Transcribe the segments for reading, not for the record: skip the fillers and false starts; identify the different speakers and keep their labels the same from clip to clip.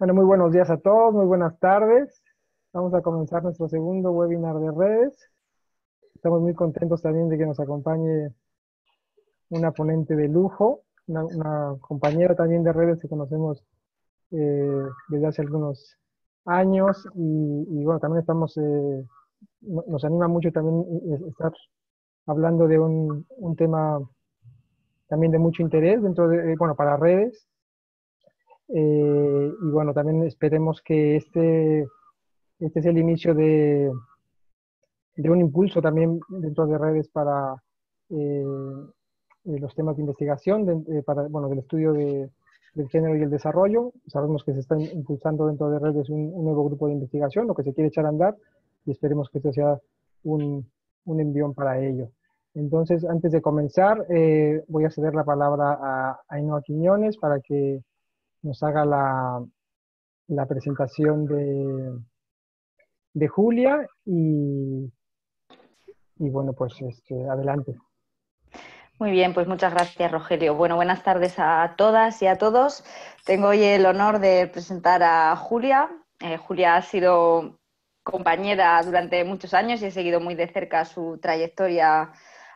Speaker 1: Bueno, muy buenos días a todos, muy buenas tardes. Vamos a comenzar nuestro segundo webinar de redes. Estamos muy contentos también de que nos acompañe una ponente de lujo, una compañera también de redes que conocemos desde hace algunos años y bueno, también nos anima mucho también estar hablando de un tema también de mucho interés dentro de, bueno, para redes. Y bueno, también esperemos que este es el inicio de un impulso también dentro de redes para eh, los temas de investigación, para, bueno, del estudio del género y el desarrollo. Sabemos que se está impulsando dentro de redes un nuevo grupo de investigación, lo que se quiere echar a andar, y esperemos que esto sea un envión para ello. Entonces, antes de comenzar, voy a ceder la palabra a Ainhoa Quiñones para que nos haga la presentación de Julia y bueno, pues adelante.
Speaker 2: Muy bien, pues muchas gracias, Rogelio. Bueno, buenas tardes a todas y a todos. Tengo hoy el honor de presentar a Julia. Julia ha sido compañera durante muchos años y he seguido muy de cerca su trayectoria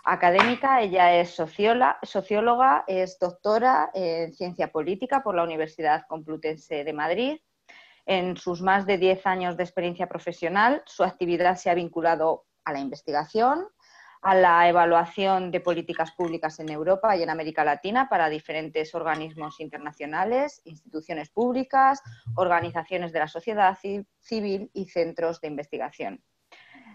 Speaker 2: académica. Ella es socióloga, es doctora en ciencia política por la Universidad Complutense de Madrid. En sus más de 10 años de experiencia profesional, su actividad se ha vinculado a la investigación, a la evaluación de políticas públicas en Europa y en América Latina para diferentes organismos internacionales, instituciones públicas, organizaciones de la sociedad civil y centros de investigación.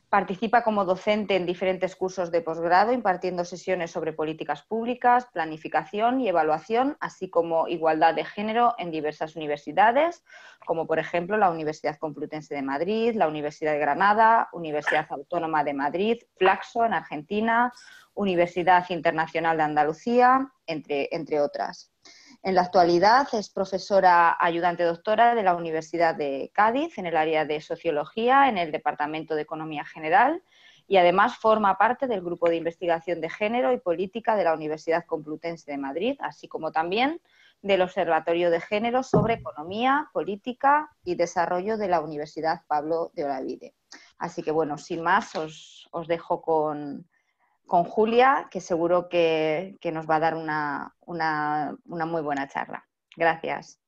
Speaker 2: Participa como docente en diferentes cursos de posgrado, impartiendo sesiones sobre políticas públicas, planificación y evaluación, así como igualdad de género en diversas universidades, como por ejemplo la Universidad Complutense de Madrid, la Universidad de Granada, Universidad Autónoma de Madrid, Flaxo en Argentina, Universidad Internacional de Andalucía, entre otras. En la actualidad es profesora ayudante doctora de la Universidad de Cádiz en el área de Sociología, en el Departamento de Economía General, y además forma parte del Grupo de Investigación de Género y Política de la Universidad Complutense de Madrid, así como también del Observatorio de Género sobre Economía, Política y Desarrollo de la Universidad Pablo de Olavide. Así que bueno, sin más, os dejo con Julia, que seguro que nos va a dar una muy buena charla. Gracias.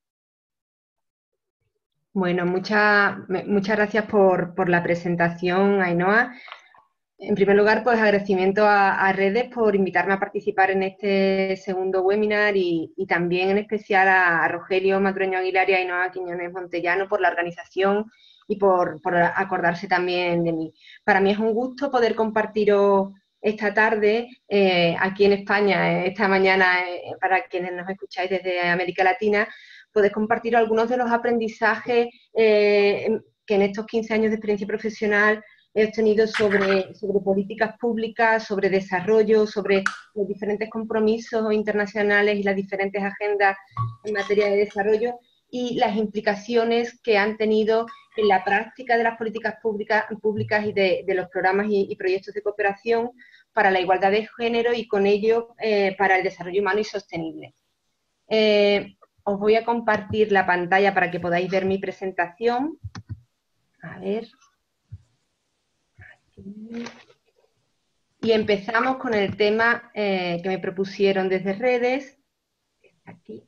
Speaker 3: Bueno, muchas gracias por la presentación, Ainhoa. En primer lugar, pues agradecimiento a Redes por invitarme a participar en este segundo webinar y también en especial a Rogelio Madroño Aguilar y a Ainhoa Quiñones Montellano por la organización y por acordarse también de mí. Para mí es un gusto poder compartiros esta tarde aquí en España, esta mañana, para quienes nos escucháis desde América Latina, poder compartir algunos de los aprendizajes que en estos 15 años de experiencia profesional he obtenido sobre políticas públicas, sobre desarrollo, sobre los diferentes compromisos internacionales y las diferentes agendas en materia de desarrollo y las implicaciones que han tenido en la práctica de las políticas públicas y de los programas y proyectos de cooperación para la igualdad de género y con ello para el desarrollo humano y sostenible. Os voy a compartir la pantalla para que podáis ver mi presentación. A ver. Y empezamos con el tema que me propusieron desde redes, aquí,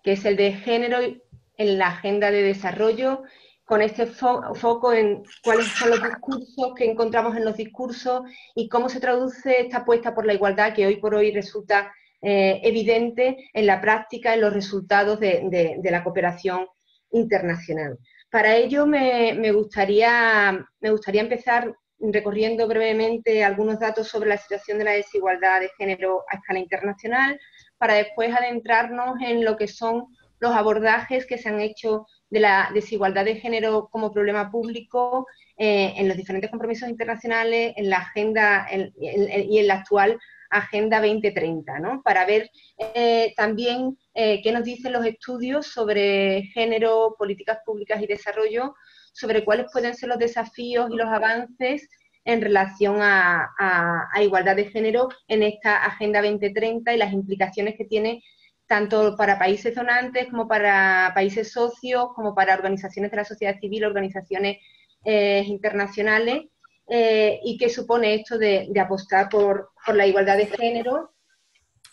Speaker 3: que es el de género en la agenda de desarrollo, con este foco en cuáles son los discursos que encontramos en los discursos y cómo se traduce esta apuesta por la igualdad que hoy por hoy resulta evidente en la práctica, en los resultados de la cooperación internacional. Para ello me gustaría empezar recorriendo brevemente algunos datos sobre la situación de la desigualdad de género a escala internacional, para después adentrarnos en lo que son los abordajes que se han hecho de la desigualdad de género como problema público en los diferentes compromisos internacionales, en la agenda y en la actual Agenda 2030, ¿no? Para ver también qué nos dicen los estudios sobre género, políticas públicas y desarrollo, sobre cuáles pueden ser los desafíos y los avances en relación a igualdad de género en esta Agenda 2030 y las implicaciones que tiene tanto para países donantes como para países socios, como para organizaciones de la sociedad civil, organizaciones internacionales, y qué supone esto de apostar por la igualdad de género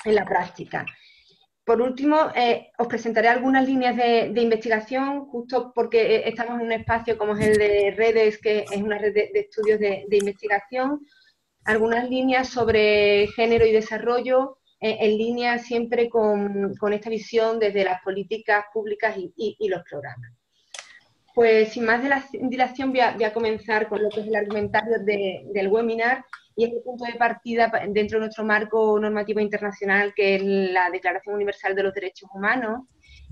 Speaker 3: en la práctica. Por último, os presentaré algunas líneas de investigación, justo porque estamos en un espacio como es el de redes, que es una red de estudios de investigación, algunas líneas sobre género y desarrollo, en línea siempre con esta visión desde las políticas públicas y los programas. Pues sin más dilación voy a comenzar con lo que es el argumentario del webinar, y es el punto de partida dentro de nuestro marco normativo internacional, que es la Declaración Universal de los Derechos Humanos,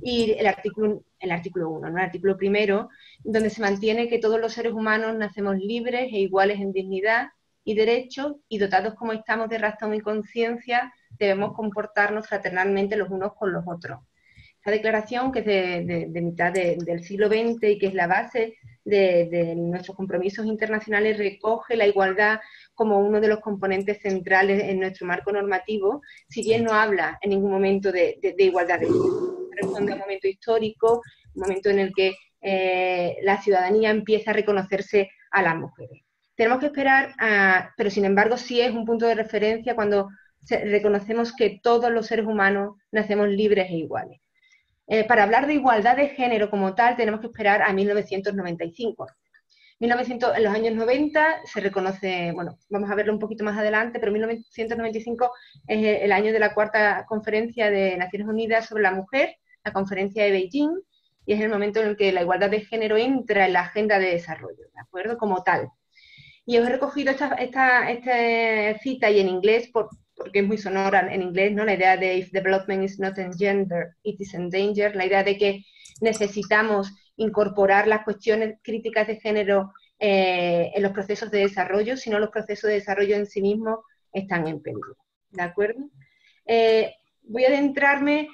Speaker 3: y el artículo 1, ¿no? El artículo primero, donde se mantiene que todos los seres humanos nacemos libres e iguales en dignidad y derechos, y dotados como estamos de razón y conciencia, debemos comportarnos fraternalmente los unos con los otros. Esta declaración, que es de mitad del siglo XX y que es la base de nuestros compromisos internacionales, recoge la igualdad como uno de los componentes centrales en nuestro marco normativo, si bien no habla en ningún momento de igualdad de género. Responde a un momento histórico, un momento en el que la ciudadanía empieza a reconocerse a las mujeres. Tenemos que esperar, pero sin embargo sí es un punto de referencia cuando reconocemos que todos los seres humanos nacemos libres e iguales. Para hablar de igualdad de género como tal, tenemos que esperar a 1995. En los años 90 se reconoce, bueno, vamos a verlo un poquito más adelante, pero 1995 es el año de la cuarta conferencia de Naciones Unidas sobre la mujer, la conferencia de Beijing, y es el momento en el que la igualdad de género entra en la agenda de desarrollo, ¿de acuerdo? Como tal. Y os he recogido esta cita y en inglés porque es muy sonora en inglés, ¿no? La idea de if development is not engendered, it is endangered, la idea de que necesitamos incorporar las cuestiones críticas de género en los procesos de desarrollo, si no los procesos de desarrollo en sí mismos están en peligro, ¿de acuerdo? Voy a adentrarme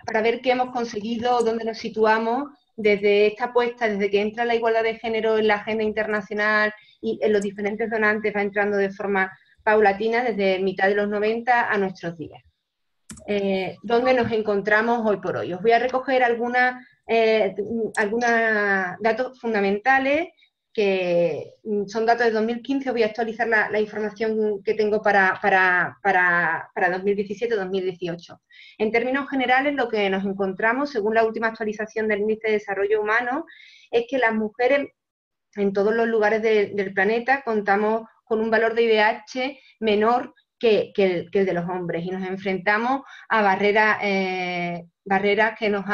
Speaker 3: para ver qué hemos conseguido, dónde nos situamos desde esta apuesta, desde que entra la igualdad de género en la agenda internacional y en los diferentes donantes va entrando de forma paulatina desde mitad de los 90 a nuestros días. ¿Dónde nos encontramos hoy por hoy? Os voy a recoger algunos datos fundamentales que son datos de 2015, os voy a actualizar la información que tengo para 2017-2018. En términos generales, lo que nos encontramos, según la última actualización del Índice de Desarrollo Humano, es que las mujeres en todos los lugares del planeta contamos con un valor de IDH menor que el de los hombres, y nos enfrentamos a barreras que nos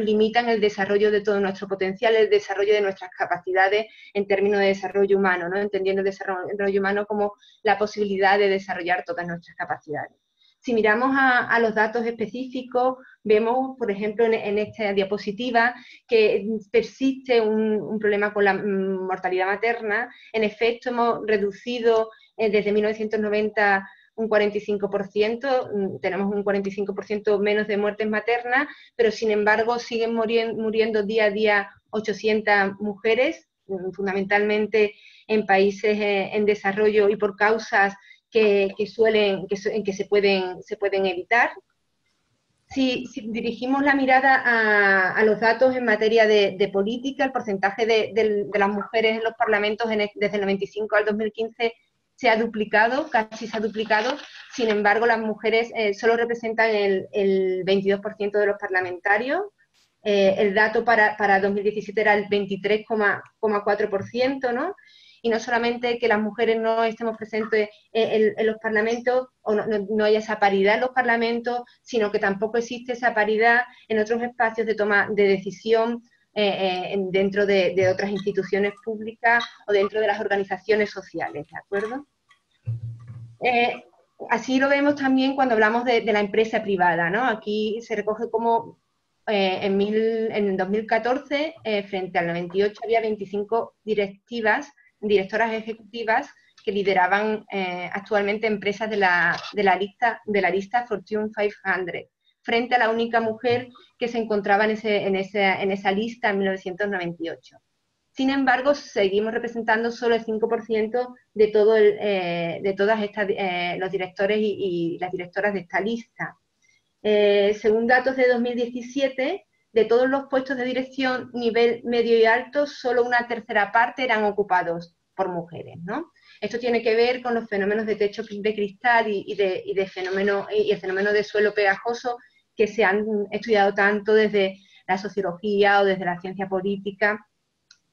Speaker 3: limitan el desarrollo de todo nuestro potencial, el desarrollo de nuestras capacidades en términos de desarrollo humano, ¿no? Entendiendo el desarrollo humano como la posibilidad de desarrollar todas nuestras capacidades. Si miramos a los datos específicos, vemos, por ejemplo, en esta diapositiva, que persiste un problema con la mortalidad materna. En efecto, hemos reducido desde 1990 un 45%, tenemos un 45% menos de muertes maternas, pero sin embargo siguen muriendo día a día 800 mujeres, fundamentalmente en países en desarrollo y por causas que se pueden evitar. Si dirigimos la mirada a los datos en materia de política, el porcentaje de las mujeres en los parlamentos desde el 95 al 2015 se ha duplicado, casi se ha duplicado. Sin embargo, las mujeres solo representan el 22% de los parlamentarios. El dato para 2017 era el 23,4%, ¿no? Y no solamente que las mujeres no estemos presentes en los parlamentos o no haya esa paridad en los parlamentos, sino que tampoco existe esa paridad en otros espacios de toma de decisión dentro de otras instituciones públicas o dentro de las organizaciones sociales, ¿de acuerdo? Así lo vemos también cuando hablamos de la empresa privada, ¿no? Aquí se recoge como en 2014, frente al 98, había 25 directoras ejecutivas que lideraban actualmente empresas de la lista Fortune 500, frente a la única mujer que se encontraba en esa lista en 1998. Sin embargo, seguimos representando solo el 5% de todos los directores y las directoras de esta lista. Según datos de 2017, de todos los puestos de dirección nivel medio y alto, solo una tercera parte eran ocupados por mujeres, ¿no? Esto tiene que ver con los fenómenos de techo de cristal y el fenómeno de suelo pegajoso que se han estudiado tanto desde la sociología o desde la ciencia política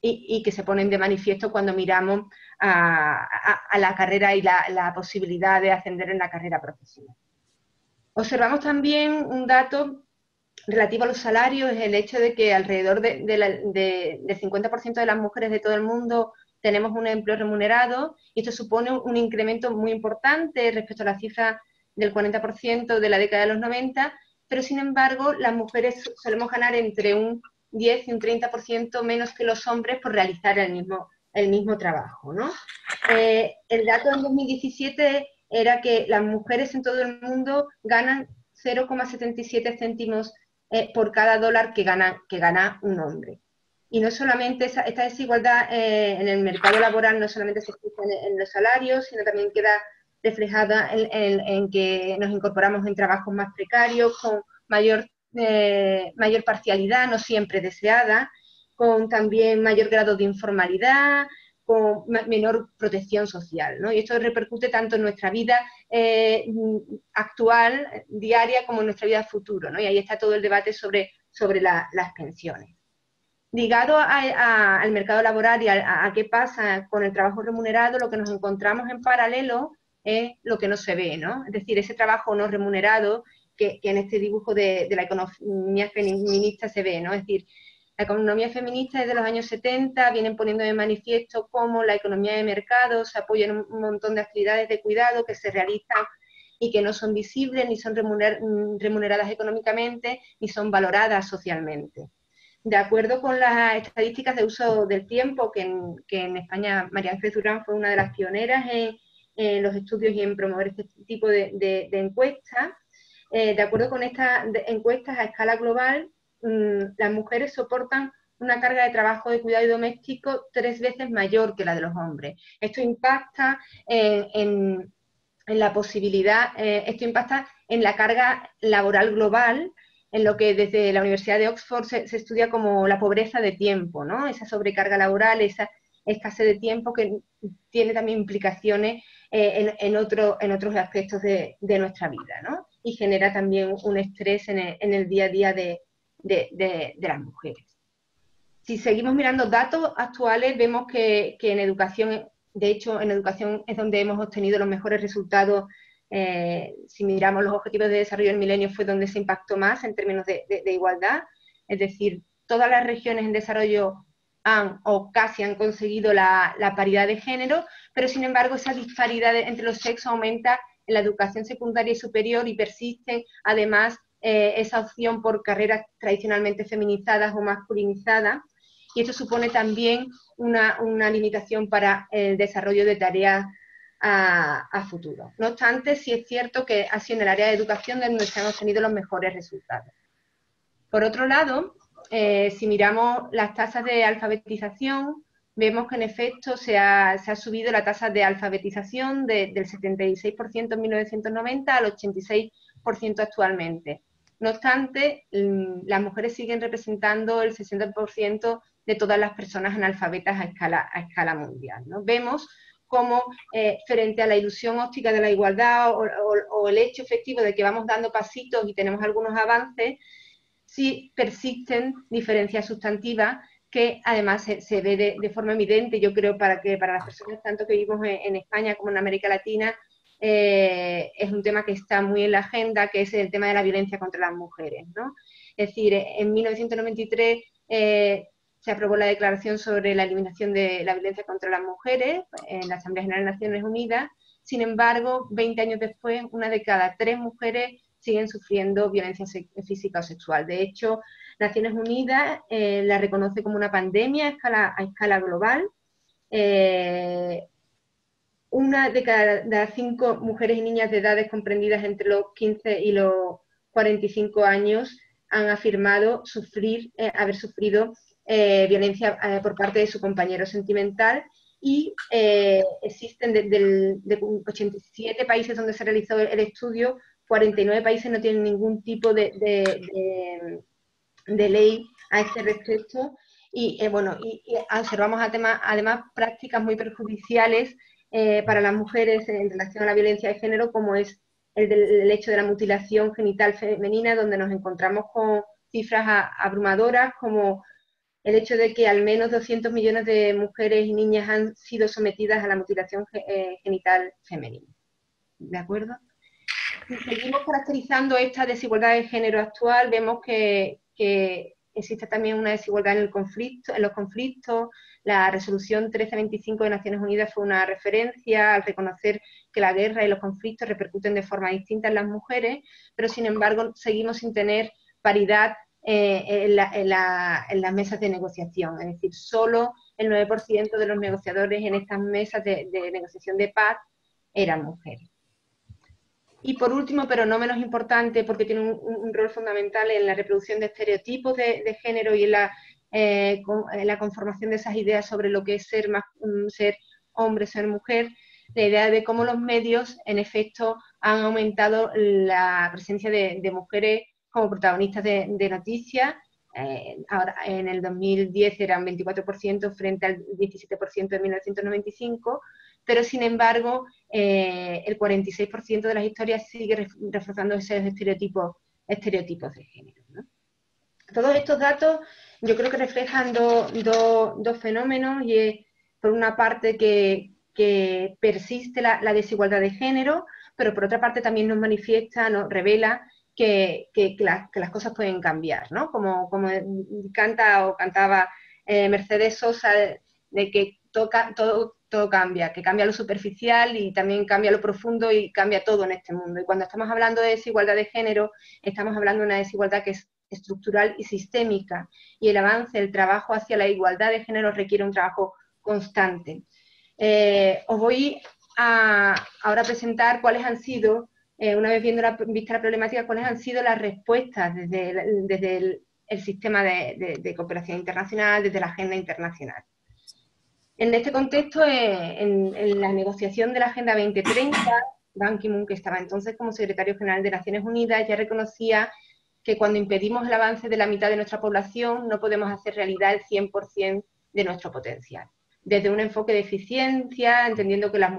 Speaker 3: y que se ponen de manifiesto cuando miramos a la carrera y la posibilidad de ascender en la carrera profesional. Observamos también un dato relativo a los salarios, es el hecho de que alrededor del 50% de las mujeres de todo el mundo tenemos un empleo remunerado, y esto supone un incremento muy importante respecto a la cifra del 40% de la década de los 90, pero sin embargo las mujeres solemos ganar entre un 10 y un 30% menos que los hombres por realizar el mismo trabajo, ¿no? El dato en 2017 era que las mujeres en todo el mundo ganan 0,77 céntimos por cada dólar que gana un hombre. Y no solamente esta desigualdad en el mercado laboral no solamente se explica en los salarios, sino también queda reflejada en que nos incorporamos en trabajos más precarios, con mayor parcialidad, no siempre deseada, con también mayor grado de informalidad, con menor protección social, ¿no? Y esto repercute tanto en nuestra vida actual, diaria, como en nuestra vida futuro, ¿no? Y ahí está todo el debate sobre las pensiones. Ligado al mercado laboral y a qué pasa con el trabajo remunerado, lo que nos encontramos en paralelo es lo que no se ve, ¿no? Es decir, ese trabajo no remunerado que en este dibujo de la economía feminista se ve, ¿no? Es decir, la economía feminista desde los años 70 vienen poniendo de manifiesto cómo la economía de mercado se apoya en un montón de actividades de cuidado que se realizan y que no son visibles, ni son remuneradas económicamente, ni son valoradas socialmente. De acuerdo con las estadísticas de uso del tiempo, que en España María Ángeles Durán fue una de las pioneras en los estudios y en promover este tipo de encuestas, de acuerdo con estas encuestas a escala global, las mujeres soportan una carga de trabajo de cuidado doméstico 3 veces mayor que la de los hombres. Esto impacta en la posibilidad, esto impacta en la carga laboral global, en lo que desde la Universidad de Oxford se estudia como la pobreza de tiempo, ¿no? Esa sobrecarga laboral, esa escasez de tiempo que tiene también implicaciones en otros aspectos de nuestra vida, ¿no? Y genera también un estrés en el día a día de las mujeres. Si seguimos mirando datos actuales, vemos que en educación, de hecho, en educación es donde hemos obtenido los mejores resultados. Si miramos los objetivos de desarrollo del milenio, fue donde se impactó más en términos de igualdad. Es decir, todas las regiones en desarrollo han o casi han conseguido la paridad de género, pero sin embargo esa disparidad entre los sexos aumenta en la educación secundaria y superior, y persiste además esa opción por carreras tradicionalmente feminizadas o masculinizadas, y esto supone también una limitación para el desarrollo de tareas a futuro. No obstante, sí es cierto que ha sido en el área de educación donde se han obtenido los mejores resultados. Por otro lado, si miramos las tasas de alfabetización, vemos que en efecto se ha subido la tasa de alfabetización del 76% en 1990 al 86% actualmente. No obstante, las mujeres siguen representando el 60% de todas las personas analfabetas a escala mundial, ¿no? Vemos cómo frente a la ilusión óptica de la igualdad o el hecho efectivo de que vamos dando pasitos y tenemos algunos avances, sí persisten diferencias sustantivas que además se ve de forma evidente, yo creo, para las personas tanto que vivimos en España como en América Latina, es un tema que está muy en la agenda, que es el tema de la violencia contra las mujeres, ¿no? Es decir, en 1993 se aprobó la Declaración sobre la Eliminación de la Violencia contra las Mujeres en la Asamblea General de Naciones Unidas. Sin embargo, 20 años después, una de cada 3 mujeres siguen sufriendo violencia física o sexual. De hecho, Naciones Unidas la reconoce como una pandemia a escala global. Una de cada 5 mujeres y niñas de edades comprendidas entre los 15 y los 45 años han afirmado haber sufrido violencia por parte de su compañero sentimental, y existen de 87 países donde se realizó el estudio, 49 países no tienen ningún tipo de ley a este respecto. Y observamos además prácticas muy perjudiciales para las mujeres en relación a la violencia de género, como es el hecho de la mutilación genital femenina, donde nos encontramos con cifras abrumadoras, como el hecho de que al menos 200 millones de mujeres y niñas han sido sometidas a la mutilación genital femenina. ¿De acuerdo? Si seguimos caracterizando esta desigualdad de género actual, vemos que existe también una desigualdad en los conflictos. La resolución 1325 de Naciones Unidas fue una referencia al reconocer que la guerra y los conflictos repercuten de forma distinta en las mujeres, pero sin embargo seguimos sin tener paridad en las mesas de negociación. Es decir, solo el 9% de los negociadores en estas mesas de negociación de paz eran mujeres. Y por último, pero no menos importante, porque tiene un rol fundamental en la reproducción de estereotipos de género y en la conformación de esas ideas sobre lo que es ser hombre, ser mujer, la idea de cómo los medios, en efecto, han aumentado la presencia de mujeres como protagonistas de noticias. Ahora, en el 2010 eran 24% frente al 17% de 1995, pero sin embargo el 46% de las historias sigue reforzando esos estereotipos de género, ¿no? Todos estos datos yo creo que reflejan dos fenómenos, y es, por una parte, que persiste la desigualdad de género, pero por otra parte también nos manifiesta, nos revela que las cosas pueden cambiar, ¿no? Como cantaba Mercedes Sosa, de que todo cambia, que cambia lo superficial y también cambia lo profundo y cambia todo en este mundo. Y cuando estamos hablando de desigualdad de género, estamos hablando de una desigualdad que es estructural y sistémica, y el avance, el trabajo hacia la igualdad de género requiere un trabajo constante. Os voy ahora a presentar cuáles han sido, una vez vista la problemática, cuáles han sido las respuestas desde el sistema de cooperación internacional, desde la agenda internacional. En este contexto, en la negociación de la Agenda 2030, Ban Ki-moon, que estaba entonces como secretario general de Naciones Unidas, ya reconocía que cuando impedimos el avance de la mitad de nuestra población, no podemos hacer realidad el 100% de nuestro potencial. Desde un enfoque de eficiencia, entendiendo que las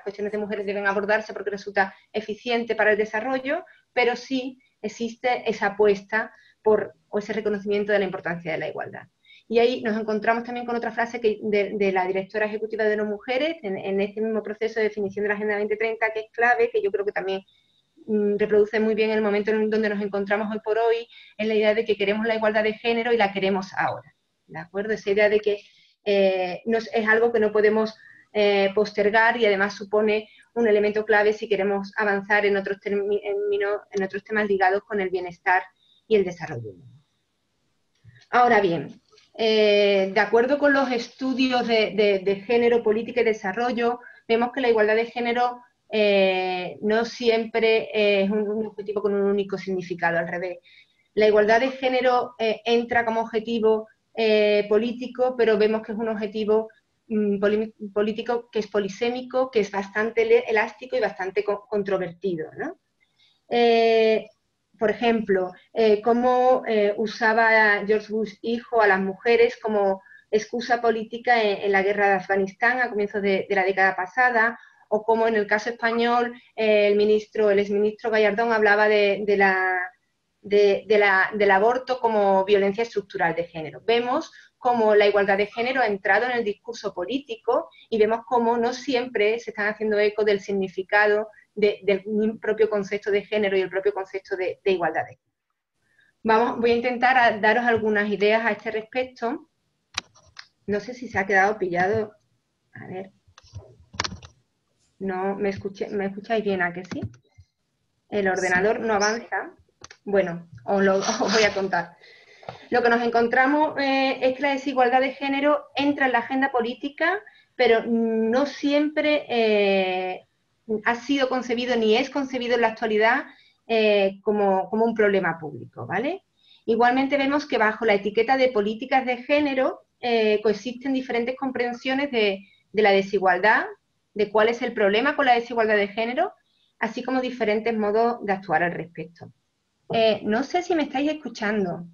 Speaker 3: cuestiones de mujeres deben abordarse porque resulta eficiente para el desarrollo, pero sí existe esa apuesta o ese reconocimiento de la importancia de la igualdad. Y ahí nos encontramos también con otra frase de la directora ejecutiva de ONU Mujeres, en este mismo proceso de definición de la Agenda 2030, que es clave, que yo creo que también reproduce muy bien el momento en donde nos encontramos hoy por hoy, en la idea de que queremos la igualdad de género y la queremos ahora. ¿De acuerdo? Esa idea de que es algo que no podemos postergar, y además supone un elemento clave si queremos avanzar en otros temas ligados con el bienestar y el desarrollo humano. Ahora bien, de acuerdo con los estudios de género, política y desarrollo, vemos que la igualdad de género no siempre es un objetivo con un único significado, al revés. La igualdad de género entra como objetivo político, pero vemos que es un objetivo político que es polisémico, que es bastante elástico y bastante controvertido, ¿no? Por ejemplo, cómo usaba George Bush hijo a las mujeres como excusa política en la guerra de Afganistán a comienzos de la década pasada, o cómo en el caso español el exministro Gallardón hablaba del aborto como violencia estructural de género. Vemos cómo la igualdad de género ha entrado en el discurso político, y vemos cómo no siempre se están haciendo eco del significado del propio concepto de género y el propio concepto de igualdad de género. Voy a intentar daros algunas ideas a este respecto. No sé si se ha quedado pillado. A ver. No, ¿me escucháis bien? ¿A que sí? El ordenador no avanza. Bueno, os voy a contar. Lo que nos encontramos es que la desigualdad de género entra en la agenda política, pero no siempre ha sido concebido ni es concebido en la actualidad como un problema público, ¿vale? Igualmente vemos que bajo la etiqueta de políticas de género coexisten diferentes comprensiones de la desigualdad, de cuál es el problema con la desigualdad de género, así como diferentes modos de actuar al respecto. No sé si me estáis escuchando.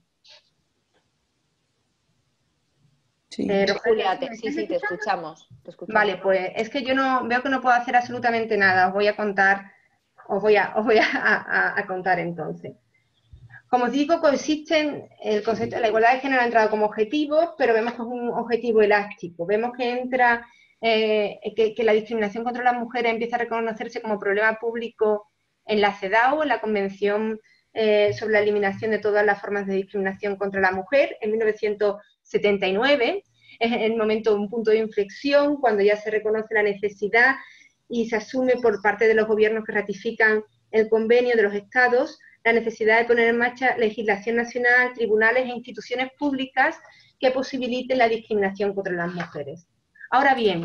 Speaker 2: Sí, Julia, sí, te escuchamos.
Speaker 3: Vale, pues es que yo no veo que no puedo hacer absolutamente nada. Os voy a contar, os voy a contar entonces. Como os digo, el concepto de la igualdad de género ha entrado como objetivo, pero vemos que es un objetivo elástico. Vemos que entra, que la discriminación contra las mujeres empieza a reconocerse como problema público en la CEDAW, en la Convención sobre la Eliminación de todas las formas de discriminación contra la mujer, en 1979. Es el momento, un punto de inflexión, cuando ya se reconoce la necesidad y se asume por parte de los gobiernos que ratifican el convenio de los estados la necesidad de poner en marcha legislación nacional, tribunales e instituciones públicas que posibiliten la discriminación contra las mujeres. Ahora bien,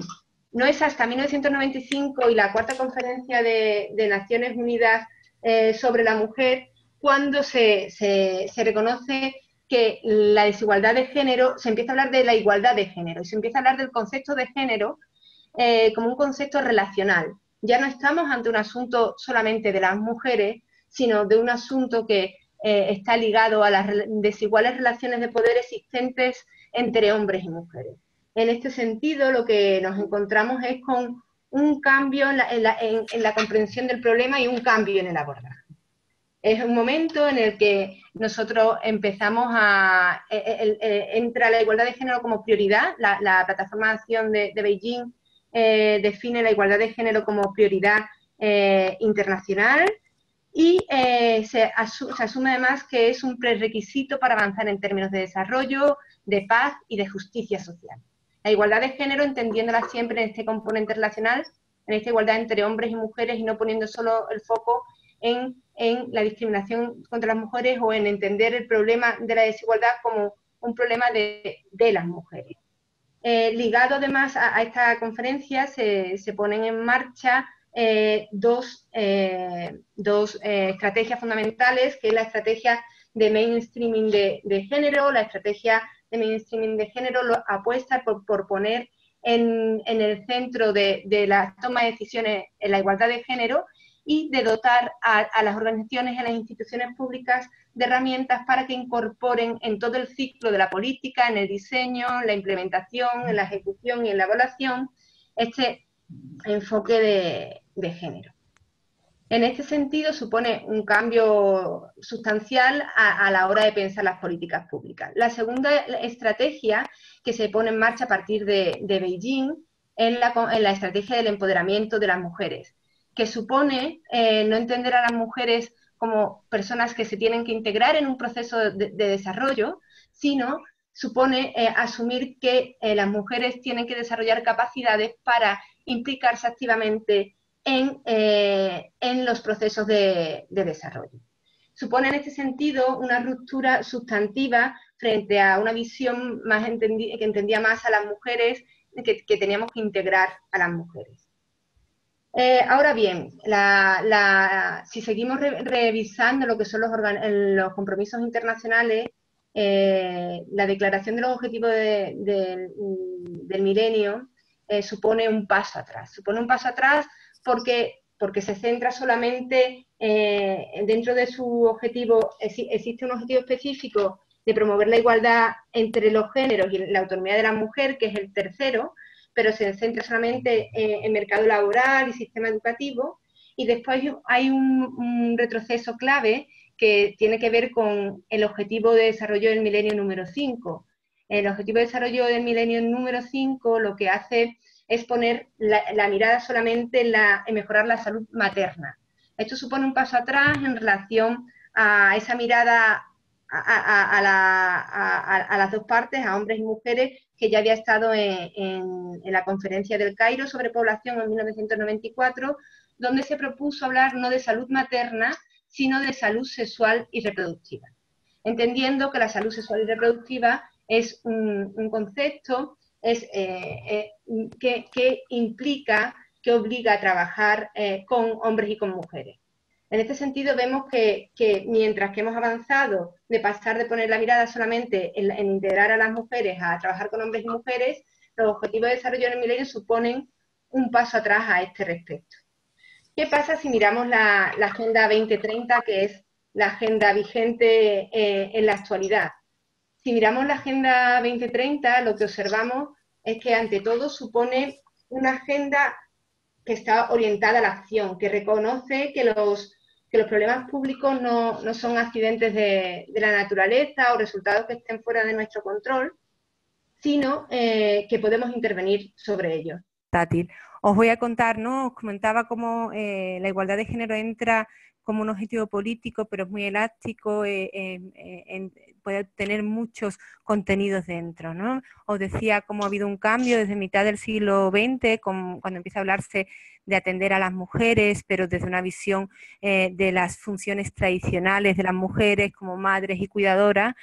Speaker 3: no es hasta 1995 y la cuarta conferencia de Naciones Unidas sobre la mujer cuando se reconoce que la desigualdad de género, se empieza a hablar de la igualdad de género y se empieza a hablar del concepto de género como un concepto relacional. Ya no estamos ante un asunto solamente de las mujeres, sino de un asunto que está ligado a las desiguales relaciones de poder existentes entre hombres y mujeres. En este sentido, lo que nos encontramos es con un cambio en la comprensión del problema y un cambio en el abordaje. Es un momento en el que nosotros empezamos entra la igualdad de género como prioridad. La plataforma de acción de Beijing define la igualdad de género como prioridad internacional y se asume además que es un prerequisito para avanzar en términos de desarrollo, de paz y de justicia social. La igualdad de género, entendiéndola siempre en este componente relacional, en esta igualdad entre hombres y mujeres y no poniendo solo el foco en la discriminación contra las mujeres o en entender el problema de la desigualdad como un problema de las mujeres. Ligado además a esta conferencia se ponen en marcha dos estrategias fundamentales, que es la estrategia de mainstreaming de género. La estrategia de mainstreaming de género apuesta por poner en el centro de la toma de decisiones en la igualdad de género y de dotar a las organizaciones y a las instituciones públicas de herramientas para que incorporen en todo el ciclo de la política, en el diseño, en la implementación, en la ejecución y en la evaluación, este enfoque de género. En este sentido, supone un cambio sustancial a la hora de pensar las políticas públicas. La segunda estrategia que se pone en marcha a partir de Beijing es la estrategia del empoderamiento de las mujeres, que supone no entender a las mujeres como personas que se tienen que integrar en un proceso de desarrollo, sino supone asumir que las mujeres tienen que desarrollar capacidades para implicarse activamente en los procesos de desarrollo. Supone en este sentido una ruptura sustantiva frente a una visión que entendía más a las mujeres, que teníamos que integrar a las mujeres. Ahora bien, si seguimos revisando lo que son los compromisos internacionales, la Declaración de los Objetivos del Milenio supone un paso atrás. Supone un paso atrás porque se centra solamente dentro de su objetivo, existe un objetivo específico de promover la igualdad entre los géneros y la autonomía de la mujer, que es el tercero, pero se centra solamente en mercado laboral y sistema educativo, y después hay un retroceso clave que tiene que ver con el Objetivo de Desarrollo del Milenio número 5. El Objetivo de Desarrollo del Milenio número 5 lo que hace es poner la mirada solamente en mejorar la salud materna. Esto supone un paso atrás en relación a esa mirada a las dos partes, a hombres y mujeres, que ya había estado en la conferencia del Cairo sobre población en 1994, donde se propuso hablar no de salud materna, sino de salud sexual y reproductiva, entendiendo que la salud sexual y reproductiva es un concepto que implica, que obliga a trabajar con hombres y con mujeres. En este sentido vemos que mientras que hemos avanzado de pasar de poner la mirada solamente en integrar a las mujeres a trabajar con hombres y mujeres, los objetivos de desarrollo del milenio suponen un paso atrás a este respecto. ¿Qué pasa si miramos la Agenda 2030, que es la agenda vigente en la actualidad? Si miramos la Agenda 2030, lo que observamos es que ante todo supone una agenda que está orientada a la acción, que reconoce que los problemas públicos no son accidentes de la naturaleza o resultados que estén fuera de nuestro control, sino que podemos intervenir sobre ellos.
Speaker 4: Os voy a contar, ¿no? Os comentaba cómo la igualdad de género entra como un objetivo político, pero es muy elástico, puede tener muchos contenidos dentro, ¿no? Os decía cómo ha habido un cambio desde mitad del siglo XX, cuando empieza a hablarse de atender a las mujeres, pero desde una visión de las funciones tradicionales de las mujeres como madres y cuidadoras,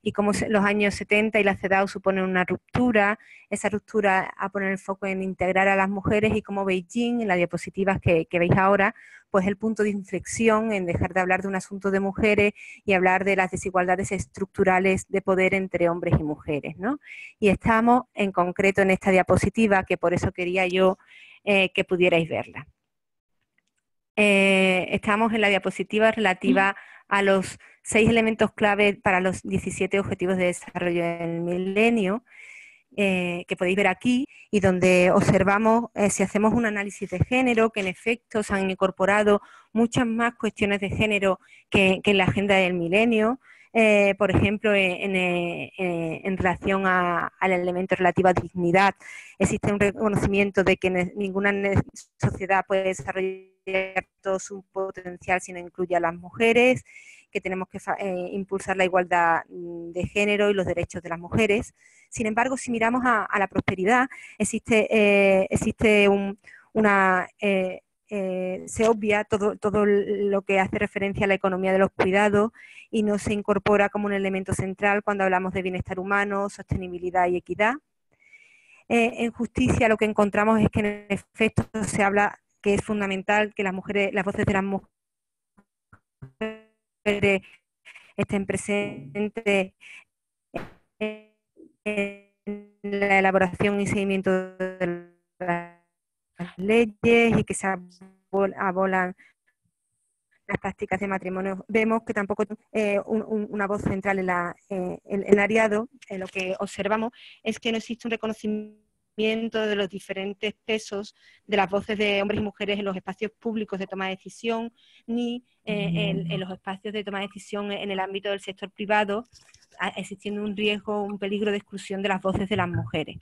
Speaker 4: y cómo los años 70 y la CEDAW suponen una ruptura, esa ruptura a poner el foco en integrar a las mujeres, y como Beijing, en las diapositivas que veis ahora, pues el punto de inflexión en dejar de hablar de un asunto de mujeres y hablar de las desigualdades estructurales de poder entre hombres y mujeres, ¿no? Y estamos en concreto en esta diapositiva, que por eso quería yo que pudierais verla. Estamos en la diapositiva relativa a los 6 elementos clave para los 17 Objetivos de Desarrollo del Milenio, que podéis ver aquí, y donde observamos, si hacemos un análisis de género, que en efecto se han incorporado muchas más cuestiones de género que en la Agenda del Milenio. Por ejemplo, en relación al elemento relativo a dignidad, existe un reconocimiento de que ninguna sociedad puede desarrollar todo su potencial si no incluye a las mujeres, que tenemos que impulsar la igualdad de género y los derechos de las mujeres. Sin embargo, si miramos a la prosperidad, existe se obvia todo lo que hace referencia a la economía de los cuidados y no se incorpora como un elemento central cuando hablamos de bienestar humano, sostenibilidad y equidad. En justicia lo que encontramos es que en efecto se habla que es fundamental que las voces de las mujeres estén presentes en la elaboración y seguimiento de las leyes y que se abolan las prácticas de matrimonio. Vemos que tampoco una voz central en el ARIADO. Lo que observamos es que no existe un reconocimiento de los diferentes pesos de las voces de hombres y mujeres en los espacios públicos de toma de decisión, ni en los espacios de toma de decisión en el ámbito del sector privado, existiendo un riesgo, un peligro de exclusión de las voces de las mujeres.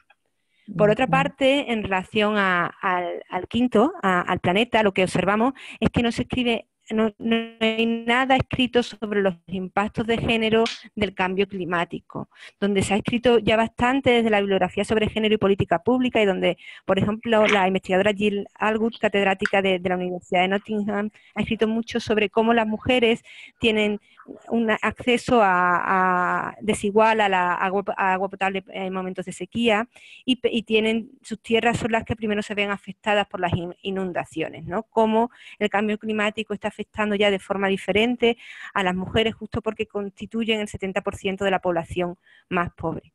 Speaker 4: Por otra parte, en relación al quinto, al planeta, lo que observamos es que no se escribe, no hay nada escrito sobre los impactos de género del cambio climático, donde se ha escrito ya bastante desde la bibliografía sobre género y política pública, y donde, por ejemplo, la investigadora Jill Allwood, catedrática de la Universidad de Nottingham, ha escrito mucho sobre cómo las mujeres tienen un acceso desigual a agua potable en momentos de sequía, y tienen, sus tierras son las que primero se ven afectadas por las inundaciones, ¿no? Cómo el cambio climático está afectando ya de forma diferente a las mujeres, justo porque constituyen el 70% de la población más pobre.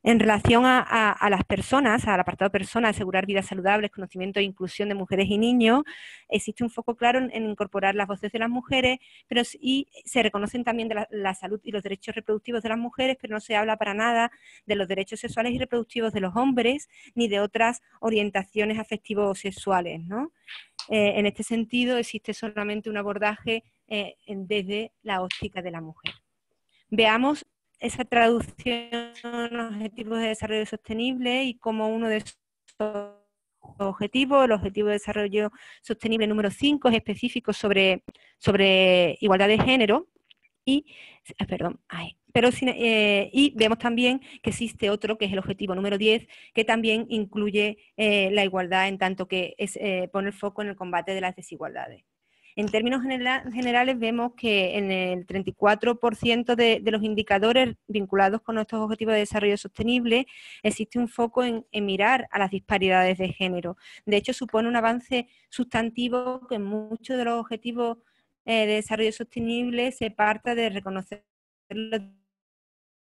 Speaker 4: En relación a las personas, al apartado personas, asegurar vidas saludables, conocimiento e inclusión de mujeres y niños, existe un foco claro en incorporar las voces de las mujeres, pero y se reconocen también de la salud y los derechos reproductivos de las mujeres, pero no se habla para nada de los derechos sexuales y reproductivos de los hombres, ni de otras orientaciones afectivos sexuales, ¿no? En este sentido, existe solamente un abordaje desde la óptica de la mujer. Veamos esa traducción a los objetivos de desarrollo sostenible y como uno de esos objetivos, el objetivo de desarrollo sostenible número 5, es específico sobre igualdad de género y vemos también que existe otro, que es el objetivo número 10, que también incluye la igualdad, en tanto que pone el foco en el combate de las desigualdades. En términos generales vemos que en el 34% de los indicadores vinculados con estos objetivos de desarrollo sostenible existe un foco en mirar a las disparidades de género. De hecho, supone un avance sustantivo que en muchos de los objetivos de desarrollo sostenible se parta de reconocer los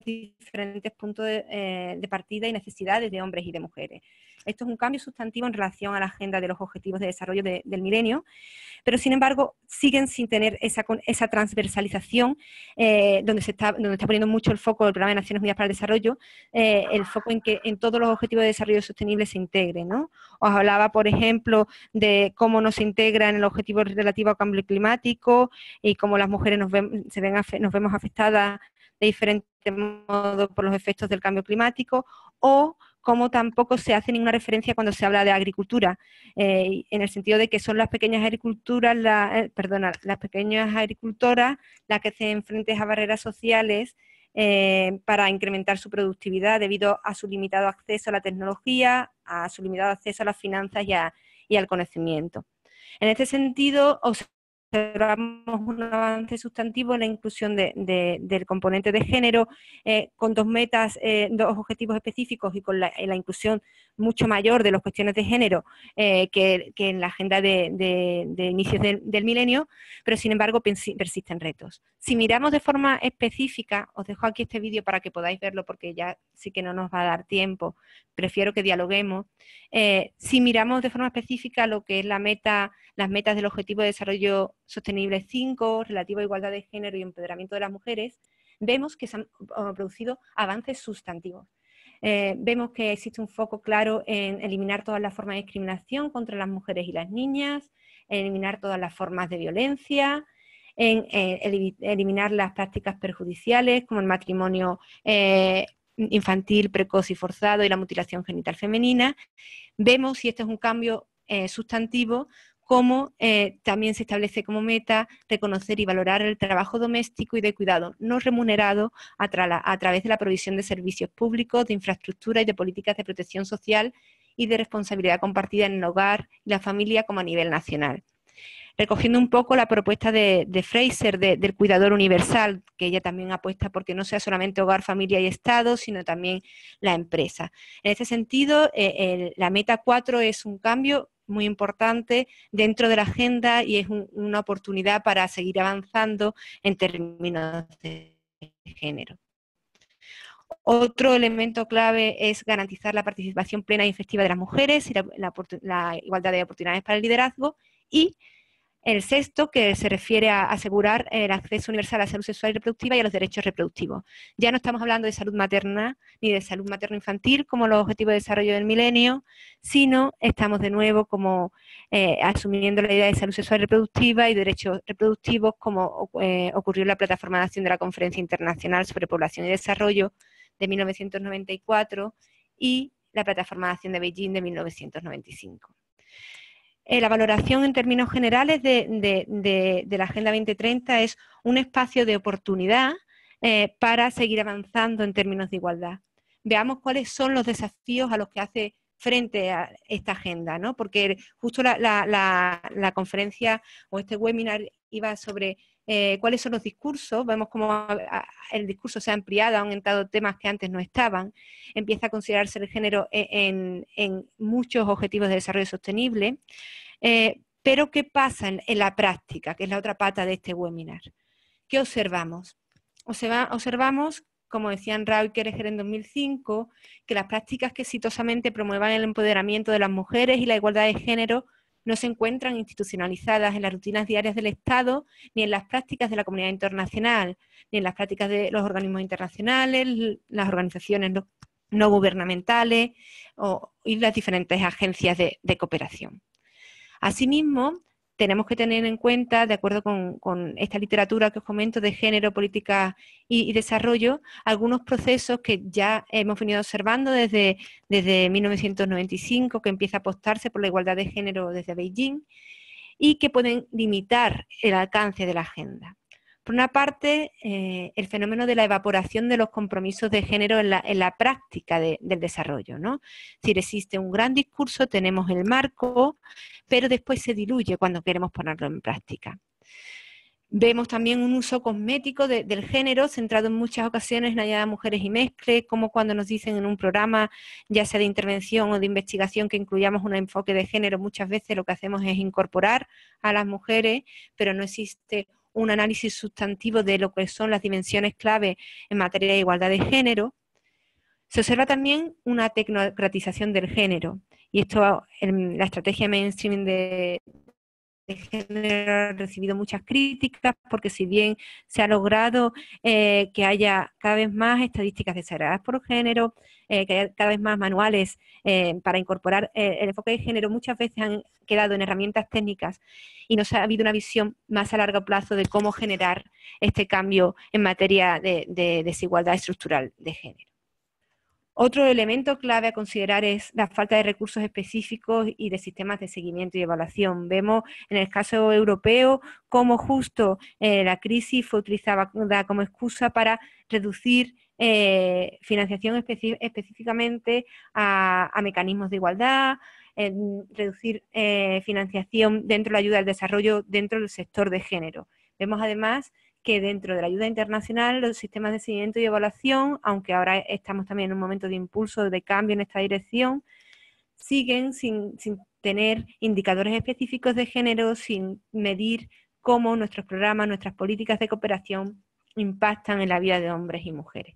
Speaker 4: diferentes puntos de partida y necesidades de hombres y de mujeres. Esto es un cambio sustantivo en relación a la agenda de los objetivos de desarrollo del milenio, pero sin embargo siguen sin tener esa transversalización donde está poniendo mucho el foco el Programa de Naciones Unidas para el Desarrollo, el foco en que en todos los objetivos de desarrollo sostenible se integre, ¿no? Os hablaba, por ejemplo, de cómo no se integra en el objetivo relativo al cambio climático y cómo las mujeres nos vemos afectadas de diferentes modos por los efectos del cambio climático, o cómo tampoco se hace ninguna referencia cuando se habla de agricultura, en el sentido de que son las pequeñas las pequeñas agricultoras las que se enfrentan a barreras sociales para incrementar su productividad debido a su limitado acceso a la tecnología, a su limitado acceso a las finanzas y al conocimiento. En este sentido, observamos un avance sustantivo en la inclusión del componente de género con dos dos objetivos específicos y con la inclusión mucho mayor de las cuestiones de género que en la agenda de inicios del milenio, pero sin embargo persisten retos. Si miramos de forma específica, os dejo aquí este vídeo para que podáis verlo porque ya sí que no nos va a dar tiempo, prefiero que dialoguemos. Si miramos de forma específica lo que es las metas del Objetivo de Desarrollo Sostenible 5, relativo a igualdad de género y empoderamiento de las mujeres, vemos que se han producido avances sustantivos. Vemos que existe un foco claro en eliminar todas las formas de discriminación contra las mujeres y las niñas, en eliminar todas las formas de violencia, en eliminar las prácticas perjudiciales como el matrimonio infantil, precoz y forzado y la mutilación genital femenina. Vemos, y este es un cambio sustantivo, cómo también se establece como meta reconocer y valorar el trabajo doméstico y de cuidado no remunerado a través de la provisión de servicios públicos, de infraestructura y de políticas de protección social y de responsabilidad compartida en el hogar y la familia como a nivel nacional. Recogiendo un poco la propuesta de Fraser del cuidador universal, que ella también apuesta porque no sea solamente hogar, familia y Estado, sino también la empresa. En este sentido, la meta 4 es un cambio muy importante dentro de la agenda y es una oportunidad para seguir avanzando en términos de género. Otro elemento clave es garantizar la participación plena y efectiva de las mujeres y la igualdad de oportunidades para el liderazgo, y el sexto, que se refiere a asegurar el acceso universal a la salud sexual y reproductiva y a los derechos reproductivos. Ya no estamos hablando de salud materna ni de salud materno-infantil como los objetivos de desarrollo del milenio, sino estamos de nuevo como asumiendo la idea de salud sexual y reproductiva y derechos reproductivos, como ocurrió en la plataforma de acción de la Conferencia Internacional sobre Población y Desarrollo de 1994 y la plataforma de acción de Beijing de 1995. La valoración en términos generales de la Agenda 2030 es un espacio de oportunidad para seguir avanzando en términos de igualdad. Veamos cuáles son los desafíos a los que hace frente a esta agenda, ¿no? Porque justo la conferencia o este webinar iba sobre cuáles son los discursos. Vemos cómo el discurso se ha ampliado, ha aumentado temas que antes no estaban. Empieza a considerarse el género en muchos objetivos de desarrollo sostenible. Pero ¿qué pasa en la práctica? Que es la otra pata de este webinar. ¿Qué observamos? Observamos, como decían Rao y Kereger en 2005, que las prácticas que exitosamente promuevan el empoderamiento de las mujeres y la igualdad de género no se encuentran institucionalizadas en las rutinas diarias del Estado, ni en las prácticas de la comunidad internacional, ni en las prácticas de los organismos internacionales, las organizaciones no gubernamentales y las diferentes agencias de cooperación. Asimismo, tenemos que tener en cuenta, de acuerdo con esta literatura que os comento de género, política y desarrollo, algunos procesos que ya hemos venido observando desde 1995, que empieza a apostarse por la igualdad de género desde Beijing y que pueden limitar el alcance de la agenda. Por una parte, el fenómeno de la evaporación de los compromisos de género en la práctica del desarrollo, ¿no? Es decir, existe un gran discurso, tenemos el marco, pero después se diluye cuando queremos ponerlo en práctica. Vemos también un uso cosmético del género, centrado en muchas ocasiones en ayudar a mujeres y mezcles, como cuando nos dicen en un programa, ya sea de intervención o de investigación, que incluyamos un enfoque de género. Muchas veces lo que hacemos es incorporar a las mujeres, pero no existe un análisis sustantivo de lo que son las dimensiones clave en materia de igualdad de género, se observa también una tecnocratización del género. Y esto, la estrategia mainstream de género ha recibido muchas críticas, porque si bien se ha logrado que haya cada vez más estadísticas desagregadas por género, que haya cada vez más manuales para incorporar el enfoque de género, muchas veces han quedado en herramientas técnicas y no se ha habido una visión más a largo plazo de cómo generar este cambio en materia de desigualdad estructural de género. Otro elemento clave a considerar es la falta de recursos específicos y de sistemas de seguimiento y evaluación. Vemos en el caso europeo cómo justo la crisis fue utilizada como excusa para reducir financiación específicamente a mecanismos de igualdad, reducir financiación dentro de la ayuda al desarrollo dentro del sector de género. Vemos además que dentro de la ayuda internacional los sistemas de seguimiento y evaluación, aunque ahora estamos también en un momento de impulso, de cambio en esta dirección, siguen sin tener indicadores específicos de género, sin medir cómo nuestros programas, nuestras políticas de cooperación impactan en la vida de hombres y mujeres.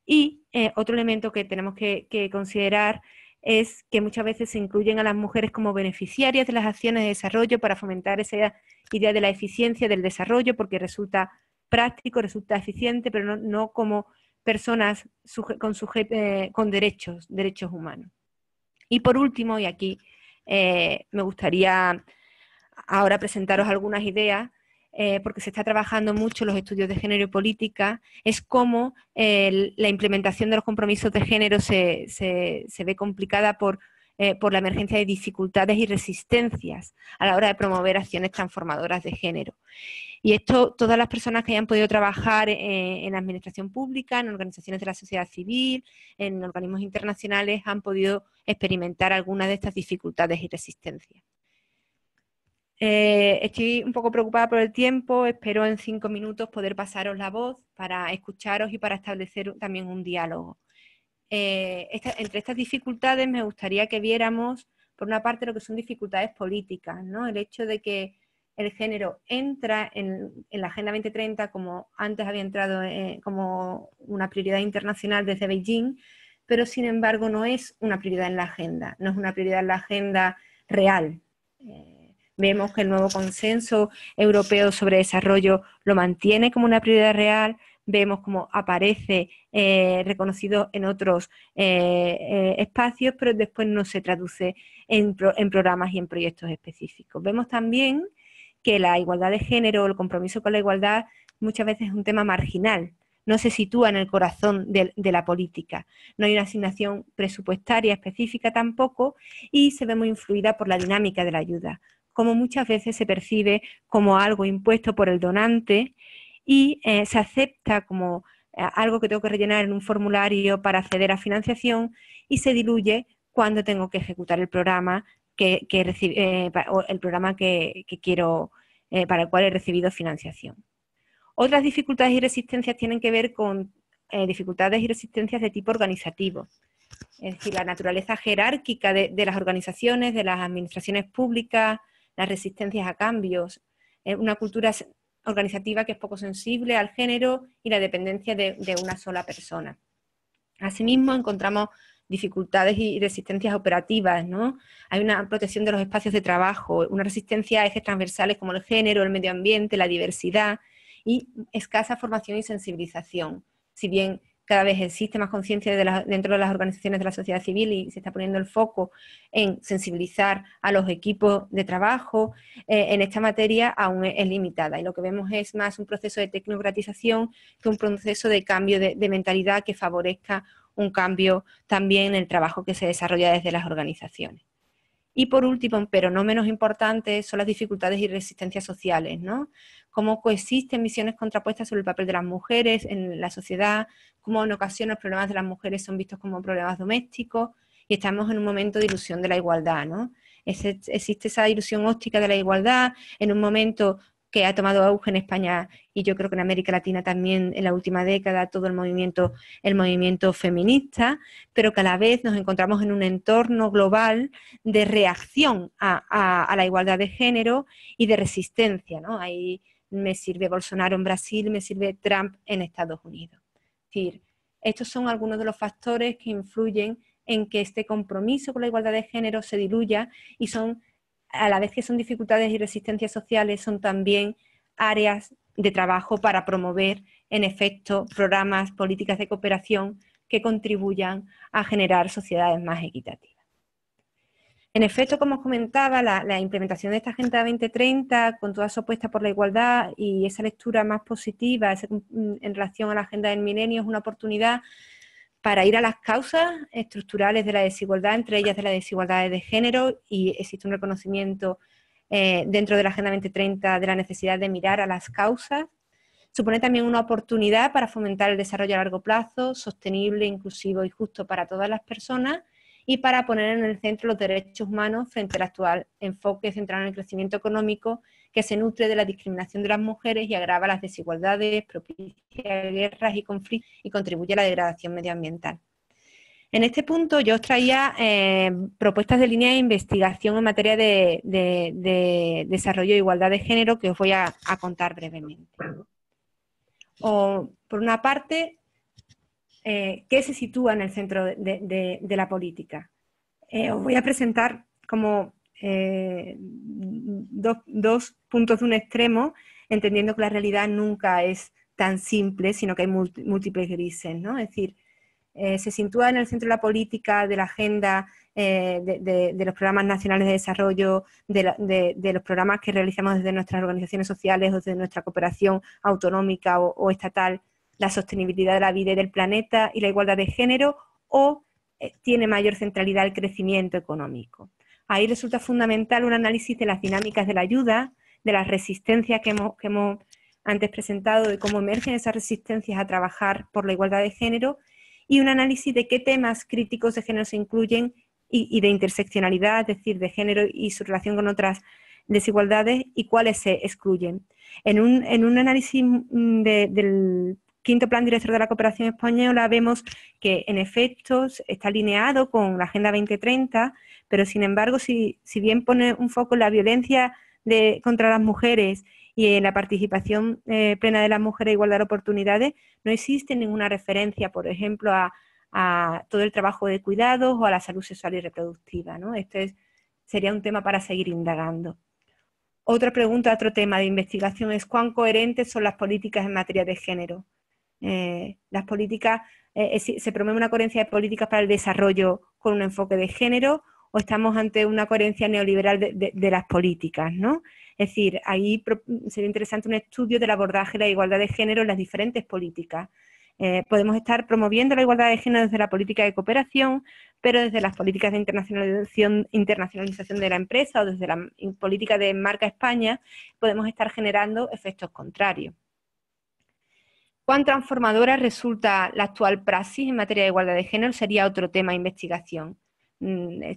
Speaker 4: Y otro elemento que tenemos que considerar es que muchas veces se incluyen a las mujeres como beneficiarias de las acciones de desarrollo para fomentar esa idea de la eficiencia del desarrollo, porque resulta práctico, resulta eficiente, pero no como personas con derechos humanos. Y por último, y aquí me gustaría ahora presentaros algunas ideas, porque se está trabajando mucho en los estudios de género y política, es cómo la implementación de los compromisos de género se ve complicada por la emergencia de dificultades y resistencias a la hora de promover acciones transformadoras de género. Y esto, todas las personas que hayan podido trabajar en la administración pública, en organizaciones de la sociedad civil, en organismos internacionales, han podido experimentar algunas de estas dificultades y resistencias. Estoy un poco preocupada por el tiempo, espero en 5 minutos poder pasaros la voz para escucharos y para establecer también un diálogo. Entre estas dificultades me gustaría que viéramos, por una parte, lo que son dificultades políticas, ¿no? El hecho de que el género entra en la Agenda 2030, como antes había entrado como una prioridad internacional desde Beijing, pero sin embargo no es una prioridad en la agenda, no es una prioridad en la agenda real. Vemos que el nuevo consenso europeo sobre desarrollo lo mantiene como una prioridad real, vemos cómo aparece reconocido en otros espacios, pero después no se traduce en programas y en proyectos específicos. Vemos también que la igualdad de género, el compromiso con la igualdad, muchas veces es un tema marginal, no se sitúa en el corazón de la política, no hay una asignación presupuestaria específica tampoco y se ve muy influida por la dinámica de la ayuda, como muchas veces se percibe como algo impuesto por el donante y se acepta como algo que tengo que rellenar en un formulario para acceder a financiación y se diluye cuando tengo que ejecutar el programa el programa que quiero, para el cual he recibido financiación. Otras dificultades y resistencias tienen que ver con dificultades y resistencias de tipo organizativo. Es decir, la naturaleza jerárquica de las organizaciones, de las administraciones públicas, las resistencias a cambios, una cultura organizativa que es poco sensible al género y la dependencia de una sola persona. Asimismo, encontramos dificultades y resistencias operativas, ¿no? Hay una protección de los espacios de trabajo, una resistencia a ejes transversales como el género, el medio ambiente, la diversidad y escasa formación y sensibilización. Si bien cada vez existe más conciencia dentro de las organizaciones de la sociedad civil y se está poniendo el foco en sensibilizar a los equipos de trabajo, en esta materia aún es limitada. Y lo que vemos es más un proceso de tecnocratización que un proceso de cambio de mentalidad que favorezca un cambio también en el trabajo que se desarrolla desde las organizaciones. Y por último, pero no menos importante, son las dificultades y resistencias sociales, ¿no? Cómo coexisten visiones contrapuestas sobre el papel de las mujeres en la sociedad, cómo en ocasiones los problemas de las mujeres son vistos como problemas domésticos y estamos en un momento de ilusión de la igualdad, ¿no? Existe esa ilusión óptica de la igualdad en un momento que ha tomado auge en España y yo creo que en América Latina también en la última década todo el movimiento feminista, pero que a la vez nos encontramos en un entorno global de reacción a la igualdad de género y de resistencia, ¿no? Hay me sirve Bolsonaro en Brasil, me sirve Trump en Estados Unidos. Es decir, estos son algunos de los factores que influyen en que este compromiso con la igualdad de género se diluya y son, a la vez que son dificultades y resistencias sociales, son también áreas de trabajo para promover, en efecto, programas, políticas de cooperación que contribuyan a generar sociedades más equitativas. En efecto, como os comentaba, la implementación de esta Agenda 2030, con toda su apuesta por la igualdad y esa lectura más positiva en relación a la Agenda del Milenio, es una oportunidad para ir a las causas estructurales de la desigualdad, entre ellas de las desigualdades de género, y existe un reconocimiento dentro de la Agenda 2030 de la necesidad de mirar a las causas. Supone también una oportunidad para fomentar el desarrollo a largo plazo, sostenible, inclusivo y justo para todas las personas, y para poner en el centro los derechos humanos frente al actual enfoque centrado en el crecimiento económico que se nutre de la discriminación de las mujeres y agrava las desigualdades, propicia guerras y conflictos y contribuye a la degradación medioambiental. En este punto yo os traía propuestas de línea de investigación en materia de desarrollo e igualdad de género que os voy a contar brevemente. Por una parte, ¿qué se sitúa en el centro de la política? Os voy a presentar como dos puntos de un extremo, entendiendo que la realidad nunca es tan simple, sino que hay múltiples grises, ¿no? Es decir, se sitúa en el centro de la política, de la agenda, de los programas nacionales de desarrollo, de los programas que realizamos desde nuestras organizaciones sociales o desde nuestra cooperación autonómica o estatal, la sostenibilidad de la vida y del planeta y la igualdad de género, o tiene mayor centralidad el crecimiento económico. Ahí resulta fundamental un análisis de las dinámicas de la ayuda, de las resistencias que hemos antes presentado, de cómo emergen esas resistencias a trabajar por la igualdad de género, y un análisis de qué temas críticos de género se incluyen y de interseccionalidad, es decir, de género y su relación con otras desigualdades, y cuáles se excluyen. En un análisis del quinto plan director de la cooperación española vemos que en efecto está alineado con la Agenda 2030, pero sin embargo, si bien pone un foco en la violencia contra las mujeres y en la participación plena de las mujeres e igualdad de oportunidades, no existe ninguna referencia, por ejemplo, a todo el trabajo de cuidados o a la salud sexual y reproductiva, ¿no? Sería un tema para seguir indagando. Otra pregunta, otro tema de investigación es cuán coherentes son las políticas en materia de género. Las políticas, ¿se promueve una coherencia de políticas para el desarrollo con un enfoque de género o estamos ante una coherencia neoliberal de las políticas, ¿no? Es decir, ahí sería interesante un estudio del abordaje de la igualdad de género en las diferentes políticas. Podemos estar promoviendo la igualdad de género desde la política de cooperación, pero desde las políticas de internacionalización de la empresa o desde la política de marca España podemos estar generando efectos contrarios. ¿Cuán transformadora resulta la actual praxis en materia de igualdad de género? Sería otro tema de investigación.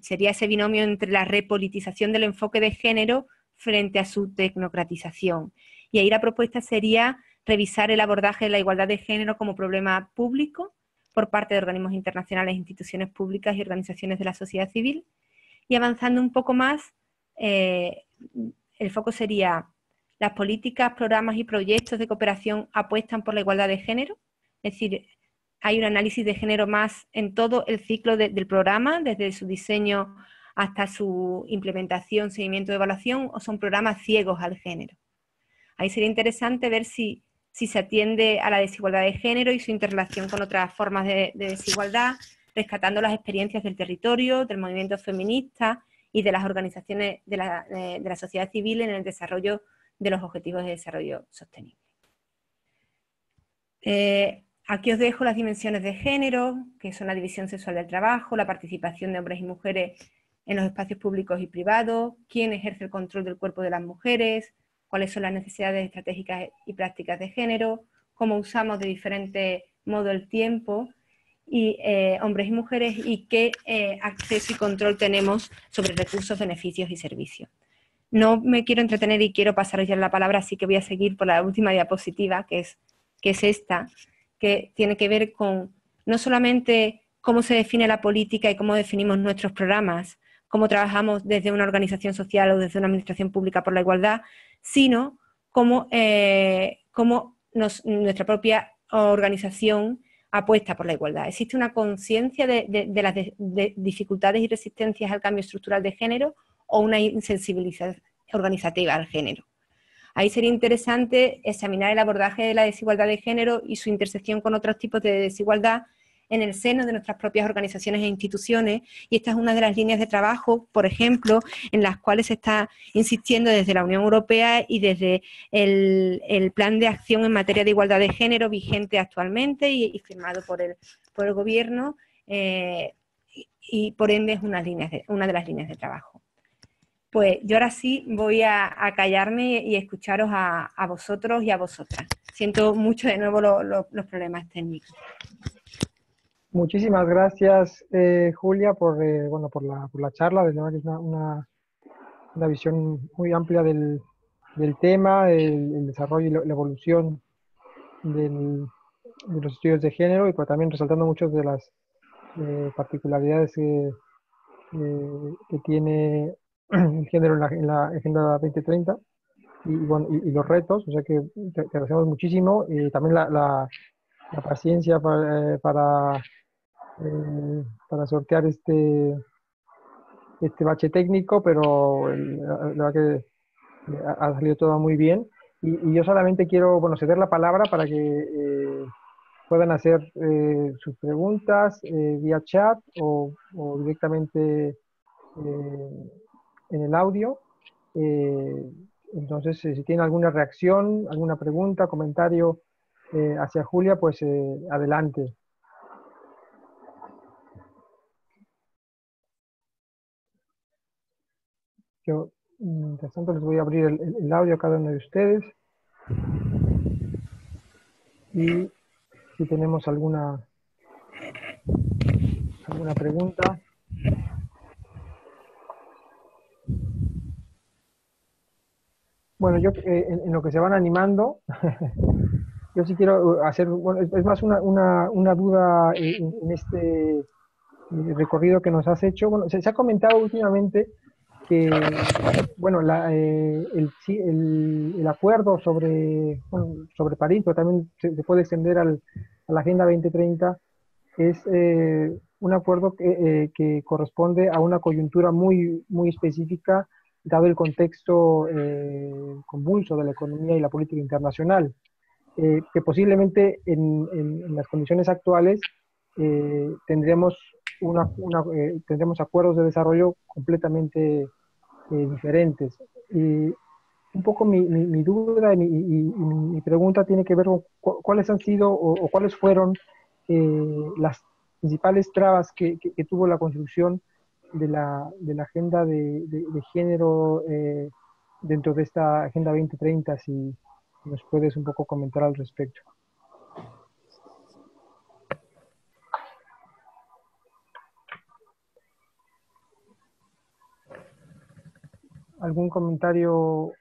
Speaker 4: Sería ese binomio entre la repolitización del enfoque de género frente a su tecnocratización. Y ahí la propuesta sería revisar el abordaje de la igualdad de género como problema público por parte de organismos internacionales, instituciones públicas y organizaciones de la sociedad civil. Y avanzando un poco más, el foco sería: ¿las políticas, programas y proyectos de cooperación apuestan por la igualdad de género? Es decir, ¿hay un análisis de género más en todo el ciclo del programa, desde su diseño hasta su implementación, seguimiento y evaluación, o son programas ciegos al género? Ahí sería interesante ver si se atiende a la desigualdad de género y su interrelación con otras formas de desigualdad, rescatando las experiencias del territorio, del movimiento feminista y de las organizaciones de la sociedad civil en el desarrollo de los objetivos de desarrollo sostenible. Aquí os dejo las dimensiones de género, que son la división sexual del trabajo, la participación de hombres y mujeres en los espacios públicos y privados, quién ejerce el control del cuerpo de las mujeres, cuáles son las necesidades estratégicas y prácticas de género, cómo usamos de diferentes modos el tiempo, y hombres y mujeres, y qué acceso y control tenemos sobre recursos, beneficios y servicios. No me quiero entretener y quiero pasaros ya la palabra, así que voy a seguir por la última diapositiva, que es esta, que tiene que ver con no solamente cómo se define la política y cómo definimos nuestros programas, cómo trabajamos desde una organización social o desde una administración pública por la igualdad, sino cómo nuestra propia organización apuesta por la igualdad. ¿Existe una conciencia de las dificultades y resistencias al cambio estructural de género o una insensibilización organizativa al género? Ahí sería interesante examinar el abordaje de la desigualdad de género y su intersección con otros tipos de desigualdad en el seno de nuestras propias organizaciones e instituciones, y esta es una de las líneas de trabajo, por ejemplo, en las cuales se está insistiendo desde la Unión Europea y desde el Plan de Acción en materia de igualdad de género vigente actualmente y firmado por el Gobierno, y por ende es una de las líneas de trabajo. Pues yo ahora sí voy a callarme y escucharos a vosotros y a vosotras. Siento mucho de nuevo los problemas técnicos.
Speaker 1: Muchísimas gracias, Julia, por la charla. Desde luego que es una visión muy amplia del tema, el desarrollo y la evolución de los estudios de género, y pues también resaltando muchas de las particularidades que tiene el género en la Agenda 2030 y los retos. O sea que te agradecemos muchísimo, y también la paciencia para sortear este bache técnico, pero la verdad que ha salido todo muy bien. Y yo solamente quiero, ceder la palabra para que puedan hacer sus preguntas vía chat o directamente en el audio. Entonces, si tienen alguna reacción, alguna pregunta, comentario hacia Julia, pues adelante. Yo, mientras tanto, les voy a abrir el audio a cada uno de ustedes. Y si tenemos alguna pregunta. Bueno, yo en lo que se van animando, yo sí quiero hacer, es más una duda en este recorrido que nos has hecho. Bueno, se ha comentado últimamente que, el acuerdo sobre París, pero también se puede extender a la Agenda 2030, es un acuerdo que corresponde a una coyuntura muy, muy específica, dado el contexto convulso de la economía y la política internacional, que posiblemente en las condiciones actuales tendremos acuerdos de desarrollo completamente diferentes. Y un poco mi duda y mi pregunta tiene que ver con cuáles han sido o cuáles fueron las principales trabas que tuvo la construcción de la agenda de género dentro de esta Agenda 2030, si nos puedes un poco comentar al respecto. ¿Algún comentario,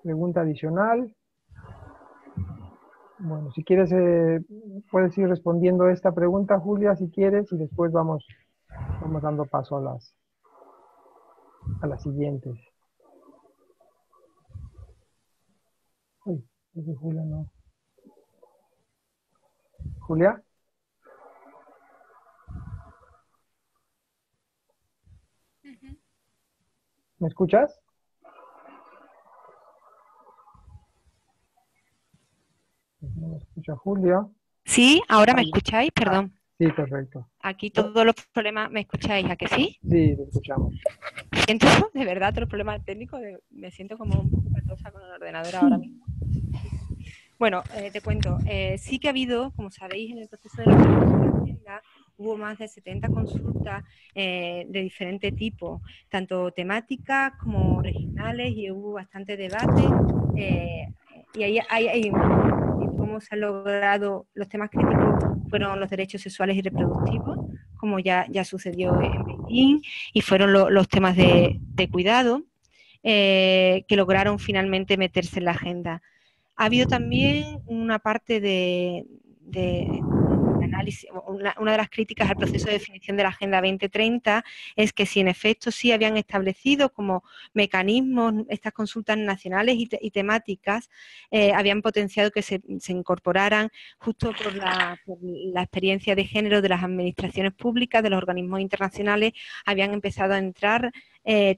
Speaker 1: pregunta adicional? Bueno, si quieres, puedes ir respondiendo esta pregunta, Julia, si quieres, y después vamos dando paso a las siguientes. Uy, Julia no. ¿Julia? ¿Me escuchas? No me escucha Julia.
Speaker 4: Sí, ahora me escucháis, perdón.
Speaker 1: Sí, perfecto.
Speaker 4: Aquí todos los problemas, ¿me escucháis? ¿A que sí?
Speaker 1: Sí, te escuchamos.
Speaker 4: Siento, de verdad, todos los problemas técnicos, me siento como un poco patosa con el ordenador ahora mismo. Bueno, te cuento, sí que ha habido, como sabéis, en el proceso de la agenda hubo más de 70 consultas de diferente tipo, tanto temáticas como regionales, y hubo bastante debate, y ahí hay cómo se han logrado. Los temas críticos fueron los derechos sexuales y reproductivos, como ya sucedió en Beijing, y fueron los temas de cuidado, que lograron finalmente meterse en la agenda. Ha habido también una parte de análisis, una de las críticas al proceso de definición de la Agenda 2030 es que si en efecto sí habían establecido como mecanismos estas consultas nacionales y temáticas, habían potenciado que se incorporaran justo por la experiencia de género de las administraciones públicas, de los organismos internacionales, habían empezado a entrar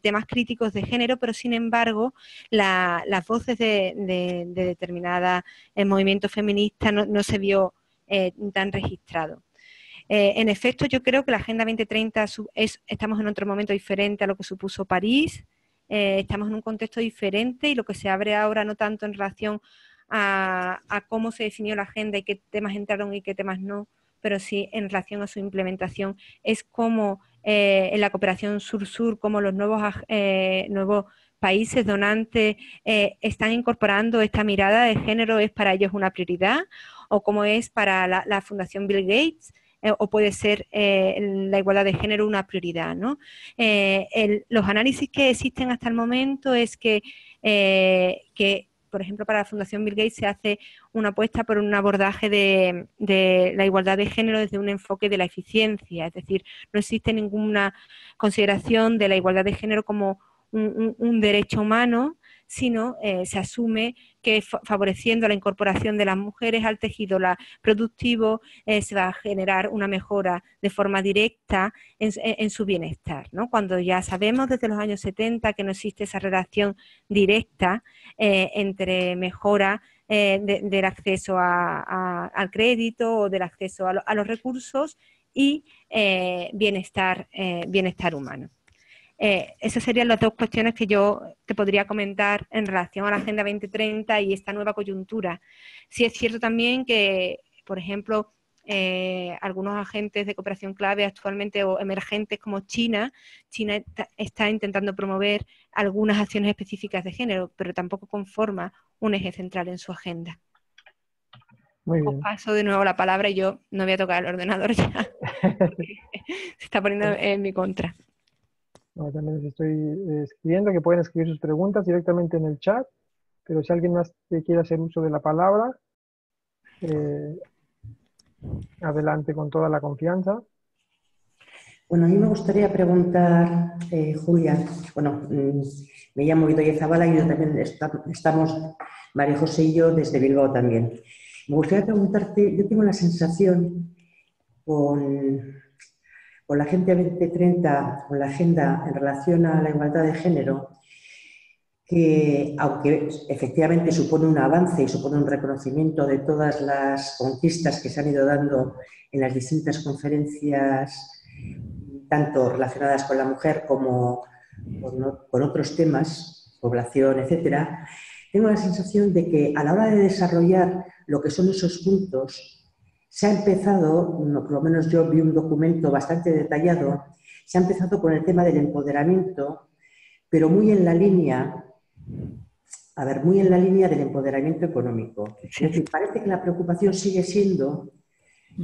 Speaker 4: temas críticos de género, pero sin embargo las voces de determinados movimientos feministas no se vio tan registrado. En efecto, yo creo que la Agenda 2030 estamos en otro momento diferente a lo que supuso París, estamos en un contexto diferente y lo que se abre ahora no tanto en relación a cómo se definió la agenda y qué temas entraron y qué temas no, pero sí en relación a su implementación, es como en la cooperación sur-sur, como los nuevos países donantes están incorporando esta mirada de género, es para ellos una prioridad, o como es para la Fundación Bill Gates, o puede ser la igualdad de género una prioridad, ¿no? Los análisis que existen hasta el momento es que por ejemplo, para la Fundación Bill Gates se hace una apuesta por un abordaje de la igualdad de género desde un enfoque de la eficiencia, es decir, no existe ninguna consideración de la igualdad de género como un derecho humano, sino se asume que favoreciendo la incorporación de las mujeres al tejido productivo se va a generar una mejora de forma directa en su bienestar, ¿no? Cuando ya sabemos desde los años 70 que no existe esa relación directa entre mejora del acceso al crédito o del acceso a los recursos y bienestar humano. Esas serían las dos cuestiones que yo te podría comentar en relación a la Agenda 2030 y esta nueva coyuntura. Sí es cierto también que, por ejemplo, algunos agentes de cooperación clave actualmente o emergentes como China está intentando promover algunas acciones específicas de género, pero tampoco conforma un eje central en su agenda.
Speaker 1: Muy bien.
Speaker 4: Os paso de nuevo la palabra y yo no voy a tocar el ordenador ya. Se está poniendo en mi contra.
Speaker 1: No, también les estoy escribiendo que pueden escribir sus preguntas directamente en el chat, pero si alguien más quiere hacer uso de la palabra, adelante con toda la confianza.
Speaker 5: Bueno, a mí me gustaría preguntar, Julia, bueno, me llamo Idoia Zabala y yo también estamos, María José y yo, desde Bilbao también. Me gustaría preguntarte, yo tengo la sensación con la Agenda 2030, con la agenda en relación a la igualdad de género, que aunque efectivamente supone un avance y supone un reconocimiento de todas las conquistas que se han ido dando en las distintas conferencias, tanto relacionadas con la mujer como con otros temas, población, etcétera, tengo la sensación de que a la hora de desarrollar lo que son esos puntos, se ha empezado, por lo menos yo vi un documento bastante detallado, se ha empezado con el tema del empoderamiento, pero muy en la línea del empoderamiento económico. Es decir, parece que la preocupación sigue siendo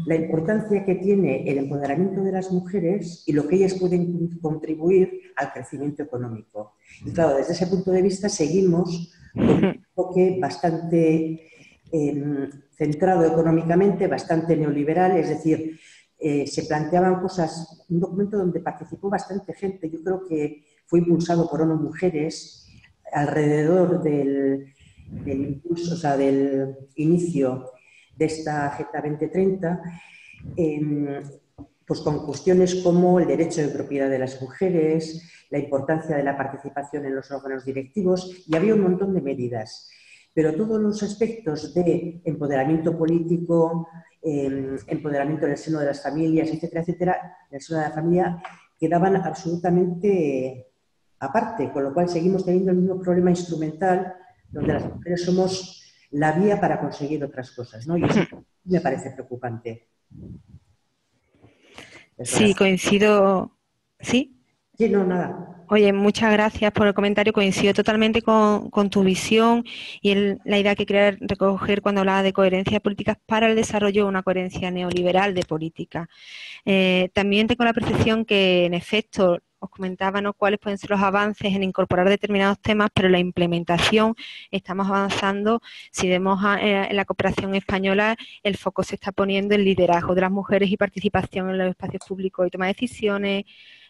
Speaker 5: la importancia que tiene el empoderamiento de las mujeres y lo que ellas pueden contribuir al crecimiento económico. Y claro, desde ese punto de vista seguimos con un enfoque bastante centrado económicamente, bastante neoliberal, es decir, se planteaban cosas, un documento donde participó bastante gente, yo creo que fue impulsado por ONU Mujeres, alrededor del impulso, o sea, del inicio de esta Agenda 2030, pues con cuestiones como el derecho de propiedad de las mujeres, la importancia de la participación en los órganos directivos, y había un montón de medidas. Pero todos los aspectos de empoderamiento político, empoderamiento en el seno de las familias, etcétera, etcétera, en el seno de la familia, quedaban absolutamente aparte, con lo cual seguimos teniendo el mismo problema instrumental, donde las mujeres somos la vía para conseguir otras cosas, ¿no? Y eso me parece preocupante.
Speaker 4: Sí, coincido. ¿Sí?
Speaker 5: Sí, no, nada.
Speaker 4: Oye, muchas gracias por el comentario. Coincido totalmente con tu visión y la idea que quería recoger cuando hablaba de coherencia de políticas para el desarrollo de una coherencia neoliberal de política. También tengo la percepción que, en efecto, os comentaba, ¿no?, cuáles pueden ser los avances en incorporar determinados temas, pero la implementación estamos avanzando. Si vemos en la cooperación española, el foco se está poniendo en liderazgo de las mujeres y participación en los espacios públicos y toma de decisiones,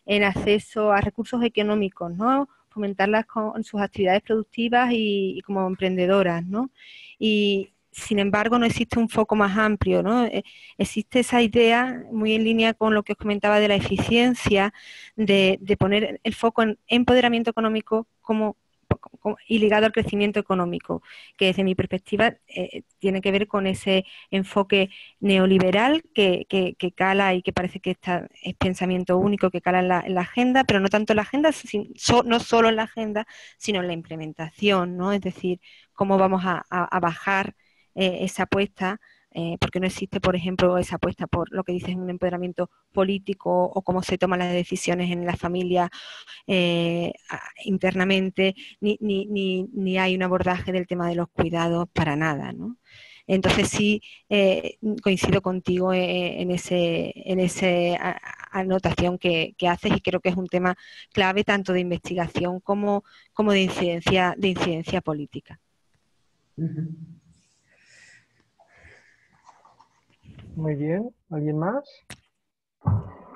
Speaker 4: en acceso a recursos económicos, ¿no?, fomentarlas con sus actividades productivas y como emprendedoras, ¿no? Y sin embargo, no existe un foco más amplio, ¿no? Existe esa idea, muy en línea con lo que os comentaba de la eficiencia, de poner el foco en empoderamiento económico y ligado al crecimiento económico, que desde mi perspectiva tiene que ver con ese enfoque neoliberal que cala y que parece que es pensamiento único que cala en la agenda, pero no tanto en la agenda, no solo en la agenda, sino en la implementación, ¿no? Es decir, cómo vamos a bajar esa apuesta, porque no existe, por ejemplo, esa apuesta por lo que dices, un empoderamiento político o cómo se toman las decisiones en la familia internamente, ni hay un abordaje del tema de los cuidados para nada, ¿no? Entonces sí coincido contigo en esa anotación que haces, y creo que es un tema clave tanto de investigación como de incidencia política.
Speaker 1: Muy bien. ¿Alguien más?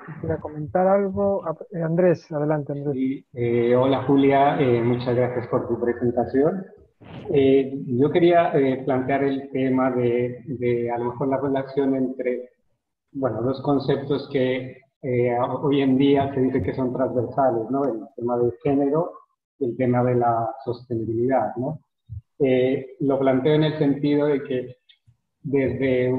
Speaker 1: ¿Quisiera comentar algo? Andrés, adelante, Andrés.
Speaker 6: Sí, hola Julia, muchas gracias por tu presentación. Yo quería plantear el tema de a lo mejor la relación entre, bueno, dos conceptos que hoy en día se dice que son transversales, ¿no? El tema del género y el tema de la sostenibilidad, ¿no? Lo planteo en el sentido de que desde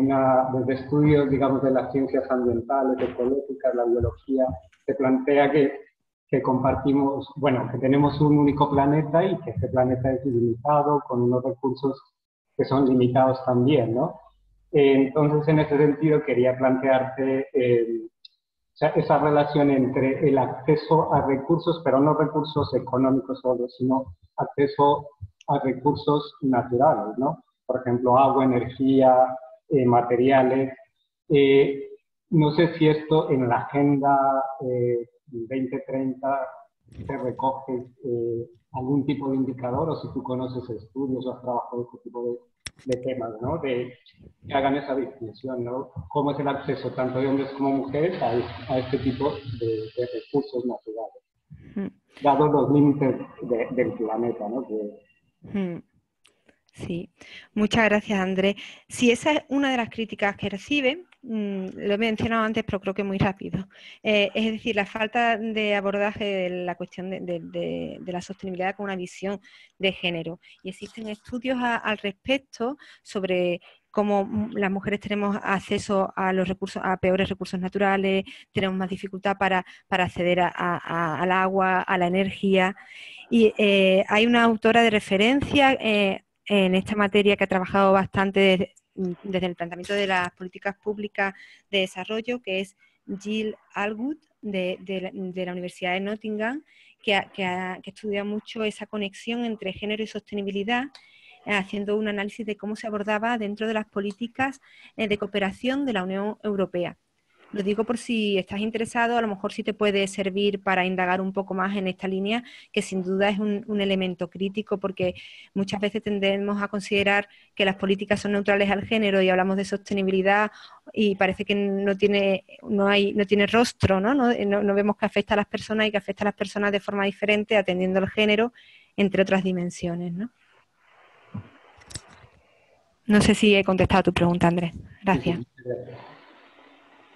Speaker 6: estudios, digamos, de las ciencias ambientales, ecológicas, la biología, se plantea que compartimos, bueno, que tenemos un único planeta y que este planeta es limitado, con unos recursos que son limitados también, ¿no? Entonces, en ese sentido, quería plantearte esa relación entre el acceso a recursos, pero no recursos económicos solo, sino acceso a recursos naturales, ¿no? Por ejemplo, agua, energía, materiales. No sé si esto en la Agenda 2030 se recoge algún tipo de indicador, o si tú conoces estudios o has trabajado este tipo de temas, ¿no? Que hagan esa distinción, ¿no? ¿Cómo es el acceso tanto de hombres como mujeres a este tipo de recursos naturales? Dados los límites del planeta, ¿no?
Speaker 4: Sí, muchas gracias, Andrés. Sí, esa es una de las críticas que recibe, lo he mencionado antes, pero creo que muy rápido. Es decir, la falta de abordaje de la cuestión de la sostenibilidad con una visión de género. Y existen estudios al respecto sobre cómo las mujeres tenemos acceso a los recursos, a peores recursos naturales, tenemos más dificultad para acceder al agua, a la energía. Y hay una autora de referencia en esta materia que ha trabajado bastante desde el planteamiento de las políticas públicas de desarrollo, que es Jill Allwood de la Universidad de Nottingham, que estudia mucho esa conexión entre género y sostenibilidad, haciendo un análisis de cómo se abordaba dentro de las políticas de cooperación de la Unión Europea. Lo digo por si estás interesado, a lo mejor sí te puede servir para indagar un poco más en esta línea, que sin duda es un elemento crítico, porque muchas veces tendemos a considerar que las políticas son neutrales al género y hablamos de sostenibilidad y parece que no tiene rostro, ¿no? No vemos que afecta a las personas y que afecta a las personas de forma diferente, atendiendo al género, entre otras dimensiones, ¿no? No sé si he contestado a tu pregunta, Andrés. Gracias.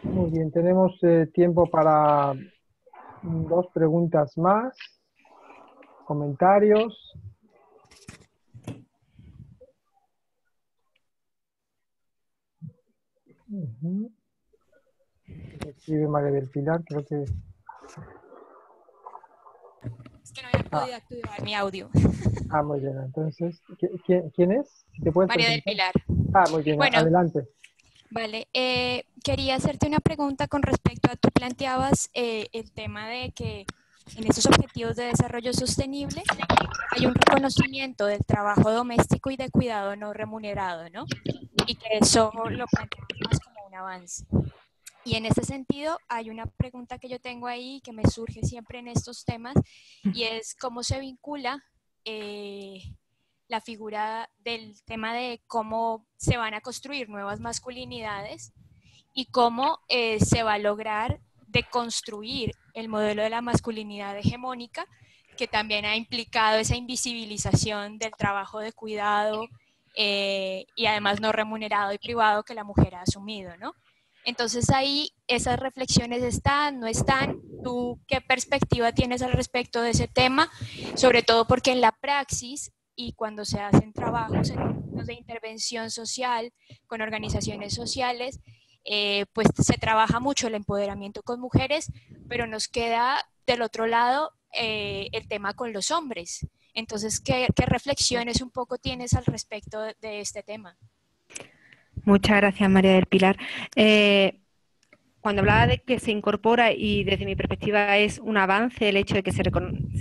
Speaker 1: Muy bien, tenemos tiempo para 2 preguntas más, comentarios. Escribe María del Pilar, creo que...
Speaker 7: Es que no había podido activar mi audio.
Speaker 1: Muy bien, entonces, ¿quién es? ¿Te puedes
Speaker 7: María del
Speaker 1: presentar?
Speaker 7: Pilar.
Speaker 1: Muy bien,
Speaker 7: Bueno,
Speaker 1: adelante.
Speaker 7: Vale, quería hacerte una pregunta con respecto a, tú planteabas el tema de que en esos objetivos de desarrollo sostenible hay un reconocimiento del trabajo doméstico y de cuidado no remunerado, ¿no? Y que eso lo planteamos más como un avance. Y en ese sentido hay una pregunta que yo tengo ahí que me surge siempre en estos temas y es cómo se vincula la figura del tema de cómo se van a construir nuevas masculinidades y cómo se va a lograr deconstruir el modelo de la masculinidad hegemónica, que también ha implicado esa invisibilización del trabajo de cuidado y además no remunerado y privado que la mujer ha asumido, ¿no? Entonces ahí esas reflexiones están, no están. ¿Tú qué perspectiva tienes al respecto de ese tema? Sobre todo porque en la praxis y cuando se hacen trabajos en términos de intervención social con organizaciones sociales, pues se trabaja mucho el empoderamiento con mujeres, pero nos queda del otro lado el tema con los hombres. Entonces, ¿qué reflexiones un poco tienes al respecto de este tema?
Speaker 4: Muchas gracias, María del Pilar. Cuando hablaba de que se incorpora, y desde mi perspectiva es un avance el hecho de que se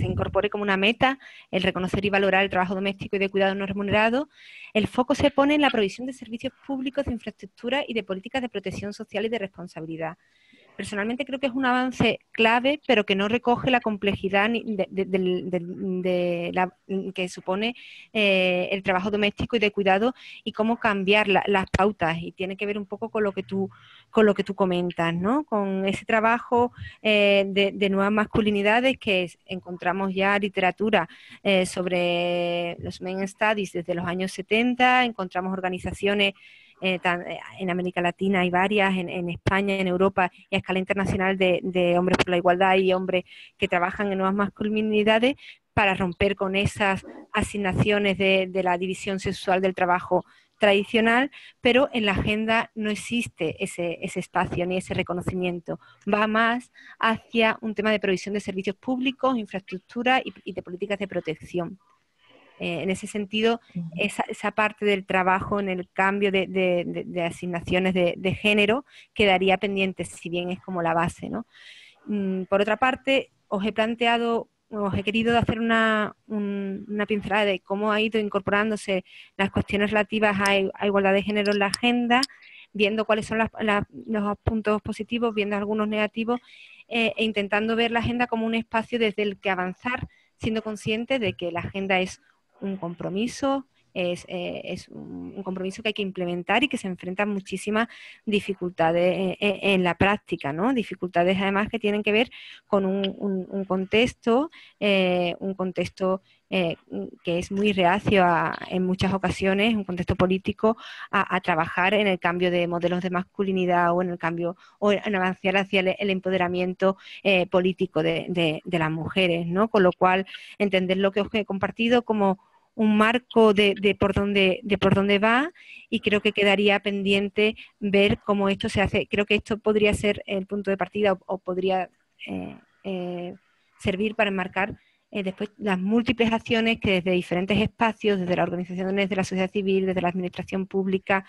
Speaker 4: incorpore como una meta el reconocer y valorar el trabajo doméstico y de cuidado no remunerado, el foco se pone en la provisión de servicios públicos, de infraestructura y de políticas de protección social y de responsabilidad. Personalmente creo que es un avance clave, pero que no recoge la complejidad que supone el trabajo doméstico y de cuidado y cómo cambiar las pautas. Y tiene que ver un poco con lo que tú comentas, ¿no? Con ese trabajo de nuevas masculinidades que encontramos ya literatura sobre los Men Studies desde los años 70, encontramos organizaciones en América Latina hay varias, en España, en Europa y a escala internacional de hombres por la igualdad y hombres que trabajan en nuevas masculinidades para romper con esas asignaciones de la división sexual del trabajo tradicional, pero en la agenda no existe ese espacio ni ese reconocimiento. Va más hacia un tema de provisión de servicios públicos, infraestructura y de políticas de protección. En ese sentido, esa parte del trabajo en el cambio de asignaciones de género quedaría pendiente, si bien es como la base, ¿no? Por otra parte, os he querido hacer una pincelada de cómo ha ido incorporándose las cuestiones relativas a igualdad de género en la agenda, viendo cuáles son los puntos positivos, viendo algunos negativos, e intentando ver la agenda como un espacio desde el que avanzar, siendo conscientes de que la agenda es un compromiso, es un compromiso que hay que implementar y que se enfrentan muchísimas dificultades en la práctica, ¿no? Dificultades además que tienen que ver con un contexto que es muy reacio en muchas ocasiones, un contexto político, a trabajar en el cambio de modelos de masculinidad o en el cambio o en avanzar hacia el empoderamiento político de las mujeres, ¿no? Con lo cual, entender lo que os he compartido como un marco de por dónde va, y creo que quedaría pendiente ver cómo esto se hace. Creo que esto podría ser el punto de partida o podría servir para enmarcar después las múltiples acciones que desde diferentes espacios, desde las organizaciones de la sociedad civil, desde la administración pública,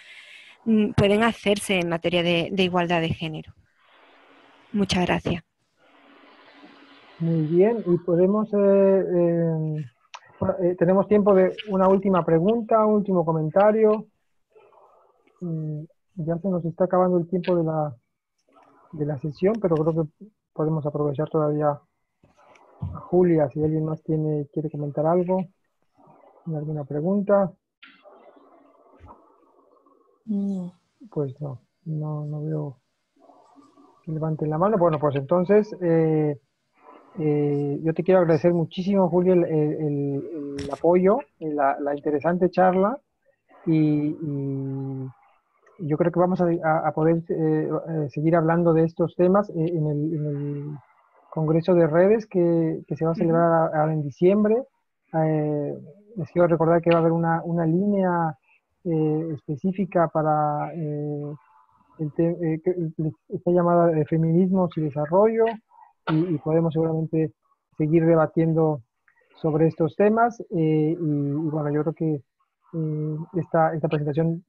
Speaker 4: pueden hacerse en materia de igualdad de género. Muchas gracias.
Speaker 1: Muy bien, y podemos... tenemos tiempo de una última pregunta, un último comentario. Ya se nos está acabando el tiempo de la sesión, pero creo que podemos aprovechar todavía a Julia, si alguien más quiere comentar algo, alguna pregunta. Pues no veo que levanten la mano. Bueno, pues entonces... yo te quiero agradecer muchísimo, Julia, el apoyo, la interesante charla, y yo creo que vamos a poder seguir hablando de estos temas en el Congreso de Redes que se va a celebrar ahora en diciembre. Les quiero recordar que va a haber una línea específica para que está llamada Feminismos y Desarrollo, y podemos seguramente seguir debatiendo sobre estos temas. Y bueno, yo creo que esta presentación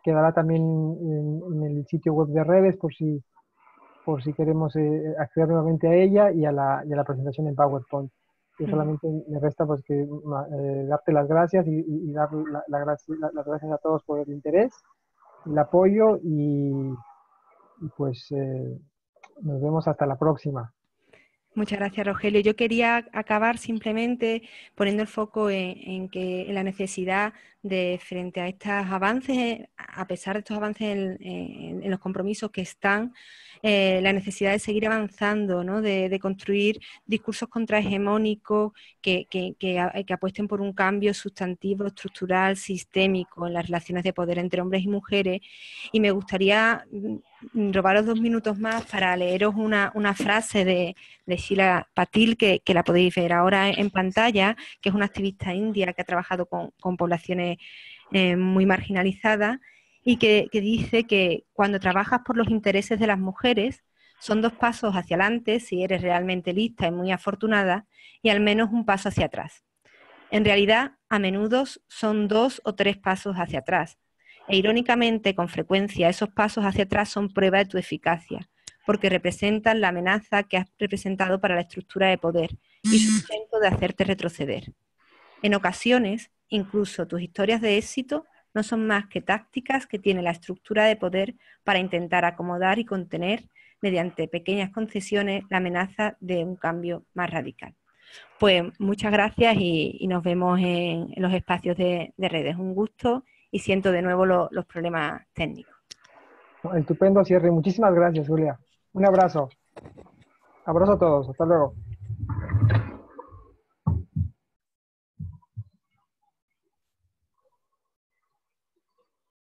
Speaker 1: quedará también en el sitio web de Redes por si queremos acceder nuevamente a ella y a la presentación en PowerPoint. Yo solamente me resta pues que darte las gracias y dar las gracias a todos por el interés, el apoyo, y pues nos vemos hasta la próxima.
Speaker 4: Muchas gracias, Rogelio. Yo quería acabar simplemente poniendo el foco en la necesidad de, frente a estos avances, a pesar de estos avances en los compromisos que están, la necesidad de seguir avanzando, ¿no? De construir discursos contrahegemónicos que apuesten por un cambio sustantivo, estructural, sistémico en las relaciones de poder entre hombres y mujeres. Y me gustaría robaros 2 minutos más para leeros una frase de Sheila Patil, que la podéis ver ahora en pantalla, que es una activista india que ha trabajado con poblaciones muy marginalizadas y que dice que cuando trabajas por los intereses de las mujeres son 2 pasos hacia adelante si eres realmente lista y muy afortunada, y al menos 1 paso hacia atrás. En realidad, a menudo son 2 o 3 pasos hacia atrás. E irónicamente, con frecuencia, esos pasos hacia atrás son prueba de tu eficacia, porque representan la amenaza que has representado para la estructura de poder y su intento de hacerte retroceder. En ocasiones, incluso tus historias de éxito no son más que tácticas que tiene la estructura de poder para intentar acomodar y contener, mediante pequeñas concesiones, la amenaza de un cambio más radical. Pues muchas gracias y nos vemos en los espacios de redes. Un gusto y siento de nuevo los problemas técnicos.
Speaker 1: Estupendo cierre. Muchísimas gracias, Julia. Un abrazo. Abrazo a todos. Hasta luego.